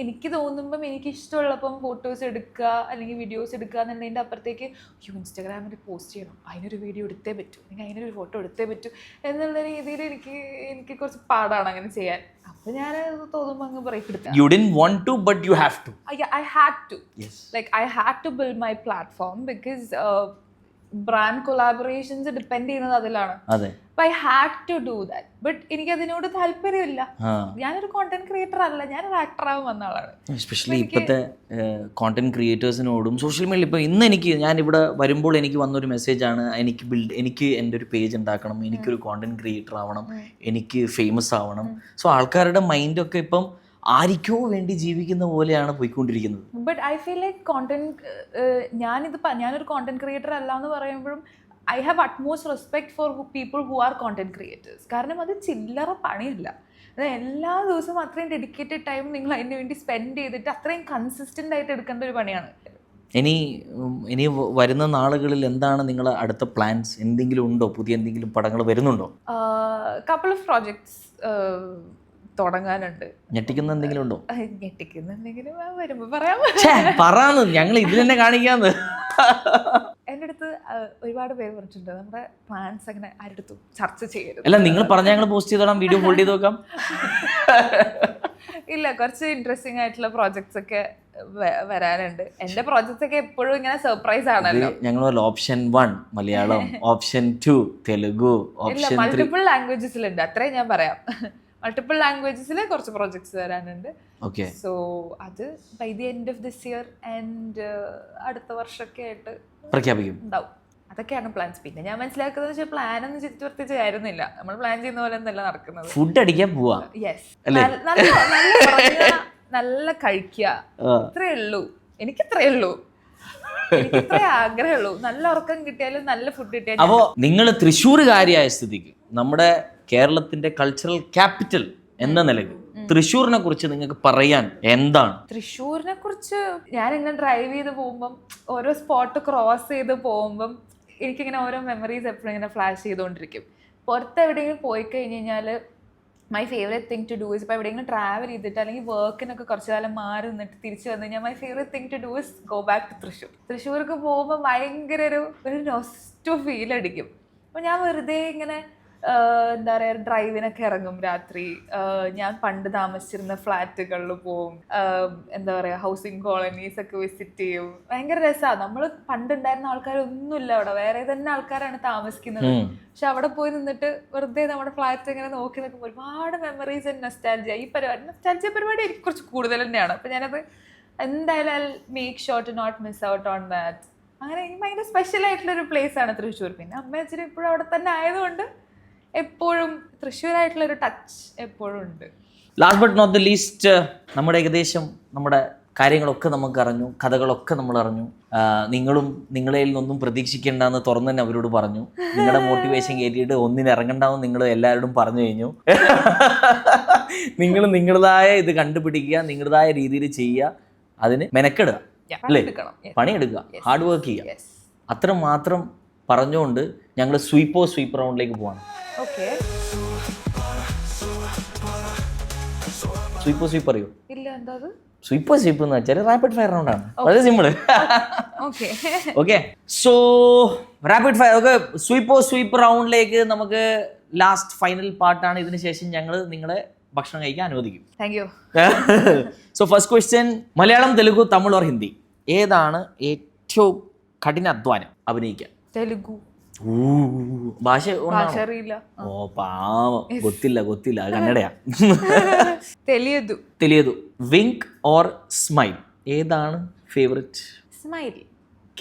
എനിക്ക് തോന്നുമ്പം എനിക്ക് ഇഷ്ടമുള്ളപ്പം ഫോട്ടോസ് എടുക്കുക അല്ലെങ്കിൽ വീഡിയോസ് എടുക്കുക എന്നുള്ളതിൻ്റെ അപ്പുറത്തേക്ക് ഇൻസ്റ്റാഗ്രാമിൽ പോസ്റ്റ് ചെയ്യണം, അതിനൊരു വീഡിയോ എടുത്തേ പറ്റൂ, അല്ലെങ്കിൽ അതിനൊരു ഫോട്ടോ എടുത്തേ പറ്റൂ എന്നുള്ള രീതിയിൽ എനിക്ക് കുറച്ച് പാടാണ് അങ്ങനെ ചെയ്യാൻ. അപ്പോൾ ഞാൻ തോന്നുമ്പോൾ അങ്ങ് ബ്രേക്ക് എടുക്കാം. You didn't want to, but you have to. I had to. Yes. Like I had to build my platform because brand collaborations depend ചെയ്യുന്നത് അതിലാണ്. അതെ. അപ്പൊ I had to do that. But എനിക്ക് അതിനോട് താല്പര്യമില്ല. ഞാനൊരു കോണ്ടന്റ് ക്രിയേറ്റർ അല്ല, ഞാനൊരു ആക്ടർ ആവാൻ വന്ന ആളാണ്. എസ്പെഷ്യലി ഇപ്പോഴത്തെ കോണ്ടന്റ് ക്രിയേറ്റേഴ്സിനോടും സോഷ്യൽ മീഡിയ ഇപ്പോൾ ഇന്ന് ഞാനിവിടെ വരുമ്പോൾ എനിക്ക് വന്നൊരു മെസ്സേജാണ്, എനിക്ക് എൻ്റെ ഒരു പേജ് ഉണ്ടാക്കണം, എനിക്കൊരു കോണ്ടന്റ് ക്രിയേറ്റർ ആവണം, എനിക്ക് ഫേമസ് ആവണം. സോ ആൾക്കാരുടെ മൈൻഡൊക്കെ ഇപ്പം ആർക്കോ വേണ്ടി ജീവിക്കുന്ന പോലെയാണ് പോയിക്കൊണ്ടിരിക്കുന്നത്. ബട്ട് ഐ ഫീൽ ലൈക്ക് ഞാനൊരു കോണ്ടന്റ് ക്രിയേറ്റർ അല്ല എന്ന് പറയുമ്പോഴും I have utmost respect for people who are content creators. കാരണം അത് ചില്ലറ പണിയല്ല. അത് എല്ലാ ദിവസവും അത്രയും ഡെഡിക്കേറ്റഡ് ടൈം നിങ്ങൾ അതിന് വേണ്ടി സ്പെൻഡ് ചെയ്തിട്ട് അത്രയും കൺസിസ്റ്റൻ്റ് ആയിട്ട് എടുക്കേണ്ട ഒരു പണിയാണ്. ഇനി വരുന്ന നാളുകളിൽ എന്താണ് നിങ്ങളുടെ അടുത്ത പ്ലാൻസ്? എന്തെങ്കിലും ഉണ്ടോ? പുതിയ എന്തെങ്കിലും പടങ്ങൾ വരുന്നുണ്ടോ? കപ്പിൾ ഓഫ് പ്രോജക്ട്സ് തുടങ്ങാനുണ്ട്. ഞെട്ടിക്കുന്ന എന്തെങ്കിലും ഉണ്ടോ? ഞെട്ടിക്കുന്ന എന്തെങ്കിലും വരുമ്പോ പറയാം. പറയാന്ന് ഞങ്ങൾ ഇതിൽ തന്നെ കാണിക്കാന്ന്. എൻ്റെ അടുത്ത് ഒരുപാട് പേര് പറഞ്ഞിട്ടുണ്ട് നമ്മുടെ പ്ലാൻസ് അങ്ങനെ ആരുടെ ചർച്ച ചെയ്യരുത്. അല്ല, നിങ്ങൾ പറഞ്ഞാൽ ഞങ്ങൾ പോസ്റ്റ് ചെയ്തോളാം, വീഡിയോ ഹോൾഡ് ചെയ്ത് നോക്കാം. ഇല്ല, കുറച്ച് ഇൻട്രസ്റ്റിംഗ് ആയിട്ടുള്ള പ്രോജക്ട്സ് ഒക്കെ വരാനുണ്ട്. എന്റെ പ്രോജക്ട്സ് ഒക്കെ എപ്പോഴും ഇങ്ങനെ സർപ്രൈസ് ആണല്ലോ. ഞങ്ങൾ option 1 Malayalam, option 2 Telugu, option 3 multiple ലാംഗ്വേജസിലുണ്ട്. അത്രയും ഞാൻ പറയാം. മൾട്ടിപ്പിൾ ലാംഗ്വേജസിൽ കുറച്ച് പ്രോജക്ട്സ് വരാനുണ്ട്. സോ അത് by the end of this year and അടുത്ത വർഷമൊക്കെ ആയിട്ട് പ്രഖ്യാപിക്കും ഉണ്ടാവും. അതൊക്കെയാണ് പ്ലാൻസ്. പിന്നെ ഞാൻ മനസ്സിലാക്കുന്നത് വെച്ചാൽ പ്ലാൻ ഒന്നും ചുറ്റിവർത്തിച്ച് ആയിരുന്നില്ല. നമ്മൾ പ്ലാൻ ചെയ്യുന്ന പോലെ ഒന്നല്ല നടക്കുന്നത്. ഫുഡ് അടിക്കാൻ പോവാ. യെസ്, നല്ല കഴിക്കുക, ഇത്രയേ ഉള്ളൂ. എനിക്കിത്രയേ ഉള്ളൂ, എനിക്കിത്രേ ആഗ്രഹമുള്ളൂ. നല്ല ഉറക്കം കിട്ടിയാലും നല്ല ഫുഡ് കിട്ടിയാലും. അപ്പോൾ നിങ്ങൾ തൃശ്ശൂർകാരിയായ സ്ഥിതിക്ക് നമ്മുടെ കേരളത്തിന്റെ കൾച്ചറൽ ക്യാപിറ്റൽ എന്ന നിലയ്ക്ക് തൃശ്ശൂരിനെ കുറിച്ച് നിങ്ങൾക്ക് പറയാൻ എന്താണ്? തൃശ്ശൂരിനെ കുറിച്ച് ഞാനിങ്ങനെ ഡ്രൈവ് ചെയ്ത് പോകുമ്പം ഓരോ സ്പോട്ട് ക്രോസ് ചെയ്ത് പോകുമ്പം എനിക്കിങ്ങനെ ഓരോ മെമ്മറീസ് എപ്പോഴും ഇങ്ങനെ ഫ്ലാഷ് ചെയ്തുകൊണ്ടിരിക്കും. പുറത്ത് എവിടെയെങ്കിലും പോയി കഴിഞ്ഞ് കഴിഞ്ഞാൽ my favourite thing to do is ഇപ്പോൾ എവിടെയെങ്കിലും ട്രാവൽ ചെയ്തിട്ട് അല്ലെങ്കിൽ വർക്കിനൊക്കെ കുറച്ച് കാലം മാറി നിന്നിട്ട് തിരിച്ച് വന്നു കഴിഞ്ഞാൽ my favourite thing to do is go back to Thrissur. തൃശ്ശൂർക്ക് പോകുമ്പോൾ ഭയങ്കര ഒരു നൊസ്റ്റു ഫീൽ അടിക്കും. അപ്പോൾ ഞാൻ വെറുതെ ഇങ്ങനെ എന്താ പറയുക ഡ്രൈവിനൊക്കെ ഇറങ്ങും രാത്രി. ഞാൻ പണ്ട് താമസിച്ചിരുന്ന ഫ്ലാറ്റുകളിൽ പോവും, എന്താ പറയുക ഹൗസിങ് കോളനീസ് ഒക്കെ വിസിറ്റ് ചെയ്യും. ഭയങ്കര രസമാണ്. നമ്മൾ പണ്ടുണ്ടായിരുന്ന ആൾക്കാരൊന്നുമില്ല അവിടെ, വേറെ തന്നെ ആൾക്കാരാണ് താമസിക്കുന്നത്. പക്ഷെ അവിടെ പോയി നിന്നിട്ട് വെറുതെ നമ്മുടെ ഫ്ലാറ്റ് ഇങ്ങനെ നോക്കി നിൽക്കുമ്പോൾ ഒരുപാട് മെമ്മറീസ് ആൻഡ് നൊസ്റ്റാൾജിയ. നൊസ്റ്റാൾജിയ പരിപാടി എനിക്ക് കുറച്ച് കൂടുതൽ തന്നെയാണ്. അപ്പം ഞാനത് എന്തായാലും I make sure to not miss out on that. അങ്ങനെ എനിക്ക് ഭയങ്കര സ്പെഷ്യൽ ആയിട്ടുള്ളൊരു പ്ലേസ് ആണ് തൃശ്ശൂർ. പിന്നെ അമ്മ അച്ഛനും ഇപ്പോഴും അവിടെ തന്നെ ആയതുകൊണ്ട് എപ്പോഴും തൃശ്ശൂരായിട്ടുള്ളൊരു ടച്ച് എപ്പോഴും ഉണ്ട്. Last but not the least, നമ്മുടെ ഏകദേശം നമ്മുടെ കാര്യങ്ങളൊക്കെ നമുക്ക് അറിഞ്ഞു, കഥകളൊക്കെ നമ്മൾ അറിഞ്ഞു. നിങ്ങളും നിങ്ങളിൽ നിന്നൊന്നും പ്രതീക്ഷിക്കേണ്ടെന്ന് തുറന്നു തന്നെ അവരോട് പറഞ്ഞു. നിങ്ങളുടെ മോട്ടിവേഷൻ കയറ്റിയിട്ട് ഒന്നിനിറങ്ങണ്ടെന്ന് നിങ്ങൾ എല്ലാവരോടും പറഞ്ഞു കഴിഞ്ഞു. നിങ്ങൾ നിങ്ങളുടേതായ ഇത് കണ്ടുപിടിക്കുക, നിങ്ങളുടേതായ രീതിയിൽ ചെയ്യുക, അതിന് മെനക്കെടുക, അല്ലേ, പണിയെടുക്കുക, ഹാർഡ് വർക്ക് ചെയ്യുക. അത്ര മാത്രം പറഞ്ഞുകൊണ്ട് ഞങ്ങൾ സ്വീപ്പ് റൗണ്ടിലേക്ക് പോവാണ്. സ്വീപ്പ് അറിയോ? സ്വീപ്പ് എന്ന് വെച്ചാൽ റാപ്പിഡ് ഫയർ റൗണ്ട് ആണ്. വളരെ simple. Okay, so rapid fire. Okay, sweep റൗണ്ടിലേക്ക് നമുക്ക് ലാസ്റ്റ് ഫൈനൽ പാർട്ടാണ്. ഇതിന് ശേഷം ഞങ്ങൾ നിങ്ങളെ ഭക്ഷണം കഴിക്കാൻ അനുവദിക്കും. So first question, Malayalam, Telugu, Tamil or Hindi, ഏതാണ് ഏറ്റവും കഠിനാധ്വാനം അഭിനയിക്കാൻ? തെലുഗു. ഭാഷ അറിയില്ല. ഓ പാവം, ಗೊತ್ತಿಲ್ಲ കന്നഡയാ. തെലിയതു. വിങ്ക് ഓർ സ്മൈൽ, ഏതാണ് favourite? Smile.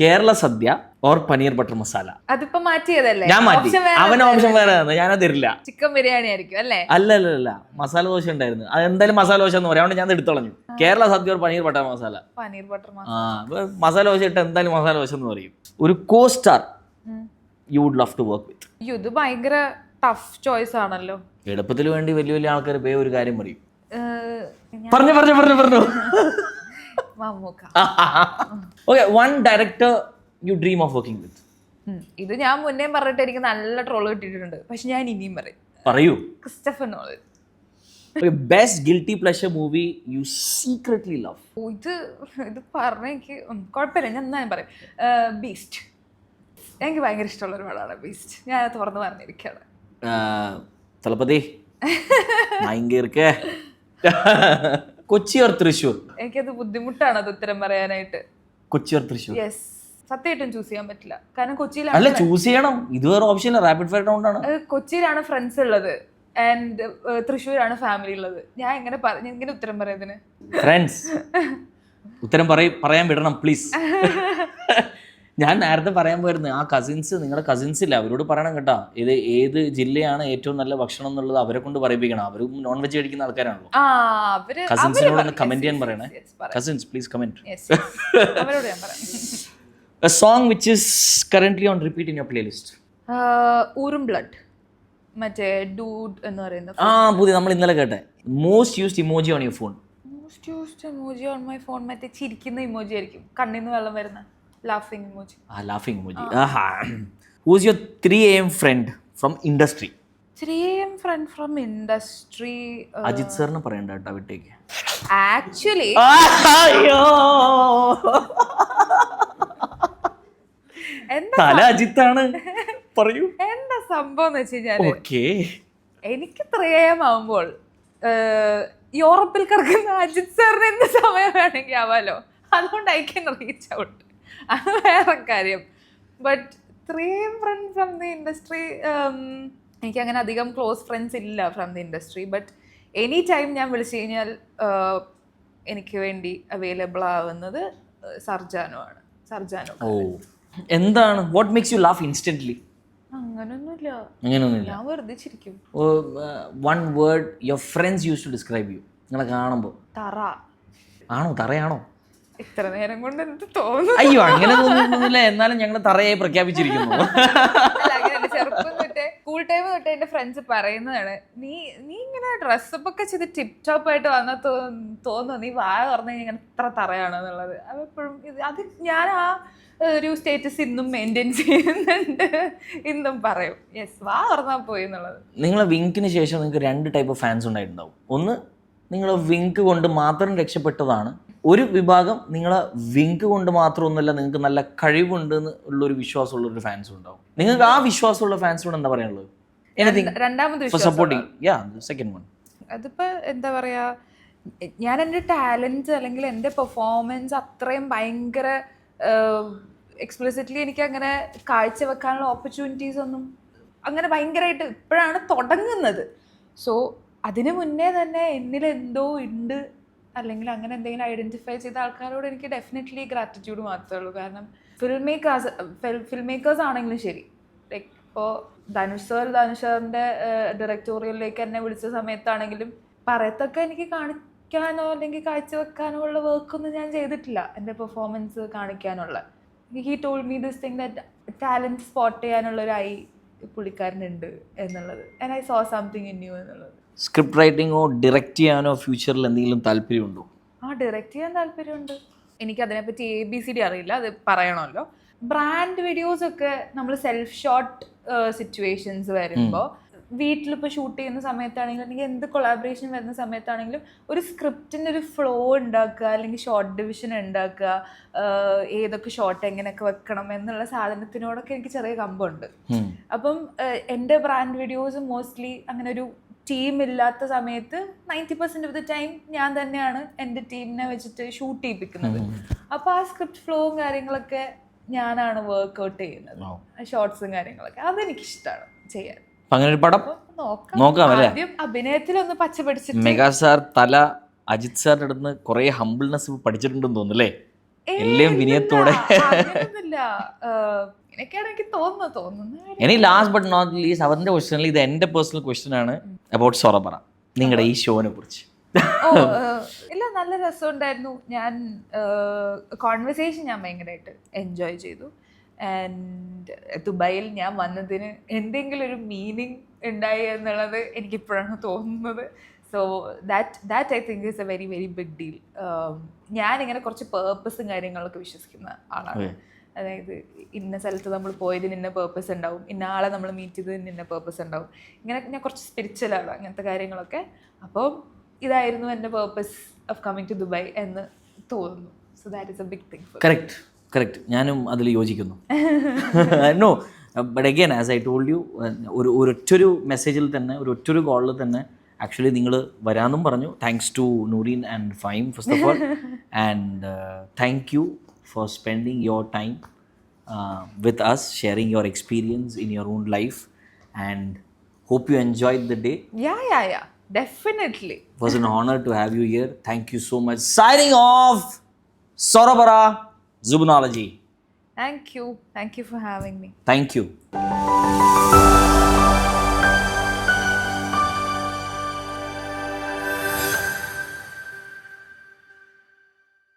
Kerala sadya or paneer butter masala? അതിപ്പോ മാറ്റിയതല്ലേ? ഞാൻ മാറ്റി. അവൻ ഓപ്ഷൻ വേറെ ഞാനത് തരില്ല. ചിക്കൻ ബിരിയാണി ആയിരിക്കും അല്ലേ? അല്ല, മസാല ദോശ ഉണ്ടായിരുന്നു. അത് എന്തായാലും മസാല ദോശ എന്ന് പറയാം, അതുകൊണ്ട് ഞാൻ എടുത്തു കളഞ്ഞു. Kerala sadya or paneer butter masala? Paneer butter masala. Masala dosa ഇട്ട് എന്തായാലും മസാല ദോശ എന്ന് പറയും. ഒരു costar you would love to work with? ഇത് ഭയങ്കര ടഫ് ചോയ്സ് ആണല്ലോ. എളുപ്പത്തിന് വേണ്ടി വലിയ വലിയ ആൾക്കാർ പോയി ഒരു കാര്യം പറയും. പറഞ്ഞു Mammukka. Okay, one director you dream of working with? ഇത് ഞാൻ മുന്നേ പറഞ്ഞിട്ട് എനിക്ക് നല്ല ട്രോള് കിട്ടിയിട്ടുണ്ട്, പക്ഷെ ഞാൻ ഇനിയും പറയൂ. Christopher Nolan. Best guilty pleasure movie you secretly love? ഇത് പറഞ്ഞ എനിക്ക് കുഴപ്പമില്ല, ഞാൻ എന്നാലും പറയും. ബീസ്റ്റ് എനിക്ക് ഭയങ്കര ഇഷ്ടമുള്ള ഒരു പടമാണ് ബീസ്റ്റ്. ഞാൻ തുറന്ന് പറഞ്ഞിരിക്കുകയാണ്. തലപ്പതി കൊച്ചി ഓർ തൃശ്ശൂർ? എനിക്കത് ബുദ്ധിമുട്ടാണ് അത് ഉത്തരം പറയാനായിട്ട്. കൊച്ചി ഓർ തൃശ്ശൂർ? യെസ്, സത്യമായിട്ടും ചൂസ് ചെയ്യാൻ പറ്റില്ല. കാരണം അല്ല, ചൂസ് ചെയ്യണം. ഇതുവരെ ഓപ്ഷൻ റാപ്പിഡ് ഫയർ റൗണ്ട് ആണ്. കൊച്ചിയിലാണ് ഫ്രണ്ട്സ് ഉള്ളത് ആൻഡ് തൃശ്ശൂരാണ് ഫാമിലി ഉള്ളത്. ഞാൻ ഇങ്ങനെ ഉത്തരം പറയാതിന്. ഫ്രണ്ട്സ് ഉത്തരം പറയാൻ വിടണം പ്ലീസ്. ഞാൻ നേരത്തെ പറയാൻ പോയിരുന്നു, ആ കസിൻസ്, നിങ്ങളുടെ കസിൻസ് ഇല്ല, അവരോട് പറയണം കേട്ടോ, ഇത് ഏത് ജില്ലയാണ് ഏറ്റവും നല്ല ഭക്ഷണം എന്നുള്ളത് അവരെ കൊണ്ട് പറയിപ്പിക്കണം. അവരും നോൺ വെജ് കഴിക്കുന്ന ആൾക്കാരാണല്ലോ. കസിൻസിനോട് കമന്റ് ചെയ്യാൻ പറയണേ. Cousins please comment. A song which is currently on repeat in your playlist? Oorum blood, മറ്റേ ഡൂഡ് എന്ന് പറയുന്നത്. പുതിയ നമ്മൾ ഇന്നലെ കേട്ടെ. Most used emoji on your phone? Most used emoji on my phone മറ്റേ ചിരിക്കുന്ന ഇമോജി ആയിരിക്കും, കണ്ണിന്ന് വെള്ളം വരുന്ന laughing emoji. Laughing emoji. Who's your 3 AM friend from industry? 3 AM friend from industry? Ajith സാറിനെ പറയണ്ട കേട്ടോ, വിട്ടേക്ക്. ആക്ച്വലി തല അജിത്താണ്, പറയൂ എന്താ സംഭവം എന്ന് വെച്ച് കഴിഞ്ഞാൽ, എനിക്ക് 3 AM ആവുമ്പോൾ യൂറോപ്പിൽ കിടക്കുന്ന അജിത് സാറിന് എന്ത് സമയം വേണമെങ്കിൽ ആവാലോ, അതുകൊണ്ട് ഐ ക്യാൻ റീച്ച് ഔട്ട്. അത് വേറെ കാര്യം. But 3 AM friend from the industry, എനിക്ക് അങ്ങനെ അധികം ക്ലോസ് ഫ്രണ്ട്സ് ഇല്ല from the industry. But any time ഞാൻ വിളിച്ചു കഴിഞ്ഞാൽ എനിക്ക് വേണ്ടി അവൈലബിൾ ആവുന്നത് സർജാനോ ആണ്. സർജാനോ. എന്താണ് what makes you laugh instantly? അങ്ങനൊന്നുമില്ല, ഞാൻ വെറുതെ ചിരിക്കും. One word your friends use to describe you, നിങ്ങളെ കാണുമ്പോൾ. തറ. ആണോ? തറയാണോ? ഇത്ര നേരം കൊണ്ട് എന്ത് തോന്നുന്നു? അയ്യോ, അങ്ങനെ തോന്നുന്നില്ല. എന്നാലും ഞങ്ങൾ തറയായി പ്രഖ്യാപിച്ചിരിക്കുന്നു. ചെറുപ്പം തൊട്ടേ സ്കൂൾ ടൈം തൊട്ടേ എന്റെ ഫ്രണ്ട്സ് പറയുന്നതാണ്, നീ ഇങ്ങനെ ഡ്രസ്സപ്പ് ഒക്കെ ചെയ്ത് ടിപ് ടോപ്പ് ആയിട്ട് വന്ന തോന്നുന്നു, നീ വായ പറഞ്ഞു കഴിഞ്ഞാൽ ഇത്ര തറയാണെന്നുള്ളത്. അതെപ്പോഴും അത് ഞാൻ ആ ഒരു സ്റ്റേറ്റസ് ഇന്നും മെയിൻറ്റെയിൻ ചെയ്യുന്നുണ്ട്, ഇന്നും പറയും യെസ് വാ പറഞ്ഞാൽ പോയി എന്നുള്ളത്. നിങ്ങളെ വിങ്കിന് ശേഷം നിങ്ങൾക്ക് 2 ടൈപ്പ് ഓഫ് ഫാൻസ് ഉണ്ടായിട്ടുണ്ടാവും. ഒന്ന്, നിങ്ങൾ വിങ്ക് കൊണ്ട് മാത്രം രക്ഷപ്പെട്ടതാണ്. ഒരു വിഭാഗം നിങ്ങളെ വിങ്ക് കൊണ്ട് മാത്രമൊന്നുമല്ല, നിങ്ങൾക്ക് നല്ല കഴിവുണ്ട് ഉള്ളൊരു വിശ്വാസമുള്ളൊരു ഫാൻസും ഉണ്ടാവും. നിങ്ങൾക്ക് ആ വിശ്വാസമുള്ള ഫാൻസിനോട് എന്താ പറയാനുള്ളത്? രണ്ടാമത് അതിപ്പോ എന്താ പറയാ, ഞാൻ എൻ്റെ ടാലൻറ്റ് അല്ലെങ്കിൽ എൻ്റെ പെർഫോമൻസ് അത്രയും ഭയങ്കര എക്സ്പ്ലിസിറ്റ്ലി എനിക്ക് അങ്ങനെ കാഴ്ചവെക്കാനുള്ള ഓപ്പർച്യൂണിറ്റീസ് ഒന്നും അങ്ങനെ ഭയങ്കരമായിട്ട് ഇപ്പോഴാണ് തുടങ്ങുന്നത്. സോ അതിന് മുന്നേ തന്നെ എന്നിലെന്തോ ഉണ്ട് അല്ലെങ്കിൽ അങ്ങനെ എന്തെങ്കിലും ഐഡൻറ്റിഫൈ ചെയ്ത ആൾക്കാരോട് എനിക്ക് ഡെഫിനറ്റ്ലി ഗ്രാറ്റിറ്റ്യൂഡ് മാത്രമേ ഉള്ളൂ. കാരണം ഫിൽം മേക്കേഴ്സ് ആണെങ്കിലും ശരി, ലൈക്ക് ഇപ്പോൾ ധനുഷ് സാറിൻ്റെ ഡയറക്ടോറിയലിലേക്ക് എന്നെ വിളിച്ച സമയത്താണെങ്കിലും പറയത്തൊക്കെ എനിക്ക് കാണിക്കാനോ അല്ലെങ്കിൽ കാഴ്ചവെക്കാനോ ഉള്ള വർക്കൊന്നും ഞാൻ ചെയ്തിട്ടില്ല. എൻ്റെ പെർഫോമൻസ് കാണിക്കാനുള്ള he told me this thing that talent spot ചെയ്യാനുള്ളൊരു പുള്ളിക്കാരനുണ്ട് എന്നുള്ളത്, and I saw something in you എന്നുള്ളത്. സ്ക്രിപ്റ്റ് റൈറ്റിങ്ങോ ഡയറക്റ്റ് ചെയ്യാനോ ഫ്യൂച്ചറിൽ എന്തെങ്കിലും താല്പര്യമുണ്ടോ? ഡയറക്റ്റ് ചെയ്യാൻ താല്പര്യമുണ്ട്. എനിക്ക് അതിനെപ്പറ്റി ABCD അറിയില്ല, അത് പറയണമല്ലോ. ബ്രാൻഡ് വീഡിയോസ് ഒക്കെ നമ്മൾ സെൽഫ് ഷോട്ട് സിറ്റുവേഷൻസ് വരുമ്പോൾ വീട്ടിലിപ്പോൾ ഷൂട്ട് ചെയ്യുന്ന സമയത്താണെങ്കിലും അല്ലെങ്കിൽ എന്ത് കൊളാബറേഷൻ വരുന്ന സമയത്താണെങ്കിലും ഒരു സ്ക്രിപ്റ്റിൻ്റെ ഒരു ഫ്ലോ ഉണ്ടാക്കുക അല്ലെങ്കിൽ ഷോർട്ട് ഡിവിഷൻ ഉണ്ടാക്കുക, ഏതൊക്കെ ഷോട്ട് എങ്ങനെയൊക്കെ വെക്കണം എന്നുള്ള സാധനത്തിനോടൊക്കെ എനിക്ക് ചെറിയ കമ്പുണ്ട്. അപ്പം എൻ്റെ ബ്രാൻഡ് വീഡിയോസ് മോസ്റ്റ്ലി അങ്ങനെ ഒരു ടീം ഇല്ലാത്ത സമയത്ത് 90% ഓഫ് ദ ടൈം ഞാൻ തന്നെയാണ് എൻ്റെ ടീമിനെ വെച്ചിട്ട് ഷൂട്ട് ചെയ്യിപ്പിക്കുന്നത്. അപ്പോൾ ആ സ്ക്രിപ്റ്റ് ഫ്ലോവും കാര്യങ്ങളൊക്കെ ഞാനാണ് വർക്ക്ഔട്ട് ചെയ്യുന്നത്, ഷോർട്സും കാര്യങ്ങളൊക്കെ. അതെനിക്കിഷ്ടമാണ് ചെയ്യാൻ. അങ്ങനെ ഒരു പടം നോക്കാം. ആദ്യം അഭിനയത്തിലൊന്ന് പച്ച പഠിച്ചിട്ട്. മെഗാ സാർ തല അജിത് സാറിന്റെ അടുത്ത് കുറെ ഹംബിൾനെസ് പഠിച്ചിട്ടുണ്ടെന്ന് തോന്നുന്നല്ലേ? എല്ലാം വിനയത്തോടെ. ഇനി ലാസ്റ്റ് ബട്ട് നോട്ട് ലീസ്റ്റ് അവരുടെ ക്വസ്റ്റനിൽ ഇത് എന്റെ പേഴ്സണൽ ക്വസ്റ്റ്യൻ ആണ് അബൌട്ട് സൊറബറ, നിങ്ങളുടെ ഈ ഷോനെ കുറിച്ച്. ഇല്ല, നല്ല രസമുണ്ടായിരുന്നു. ഞാൻ കോൺവെർസേഷൻ ഞാൻ ഭയങ്കരമായിട്ട് എൻജോയ് ചെയ്തു. ആൻഡ് ദുബായിൽ ഞാൻ വന്നതിന് എന്തെങ്കിലും ഒരു മീനിങ് ഉണ്ടായി എന്നുള്ളത് എനിക്കിപ്പോഴാണ് തോന്നുന്നത്. So that I think is a very very big deal. ഞാനിങ്ങനെ കുറച്ച് പേർപ്പസും കാര്യങ്ങളൊക്കെ വിശ്വസിക്കുന്ന ആളാണ്. അതായത് ഇന്ന സ്ഥലത്ത് നമ്മൾ പോയതിന് ഇന്ന പേർപ്പസ് ഉണ്ടാവും, ഇന്ന ആളെ നമ്മൾ മീറ്റ് ചെയ്തതിന് ഇന്ന പേർപ്പസ് ഉണ്ടാവും. ഇങ്ങനെ ഞാൻ കുറച്ച് സ്പിരിച്വലാണ് അങ്ങനത്തെ കാര്യങ്ങളൊക്കെ. അപ്പോൾ ഇതായിരുന്നു എൻ്റെ purpose of coming to Dubai എന്ന് തോന്നുന്നു. So that is a big thing. Correct ഞാനും അതിൽ യോജിക്കുന്നു. No but again as I told you, ഒരൊറ്റൊരു മെസ്സേജിൽ തന്നെ, ഒരൊറ്റൊരു കോളിൽ തന്നെ ആക്ച്വലി നിങ്ങൾ വരാമെന്നും പറഞ്ഞു. Thanks to Noorin and Faim first of all, and thank you for spending your time with us, sharing your experience in your own life, and hope you enjoyed the day. Yeah, definitely. It was an honor to have you here. Thank you so much. Signing off, Sorabara Zubanology. Thank you for having me. Thank you.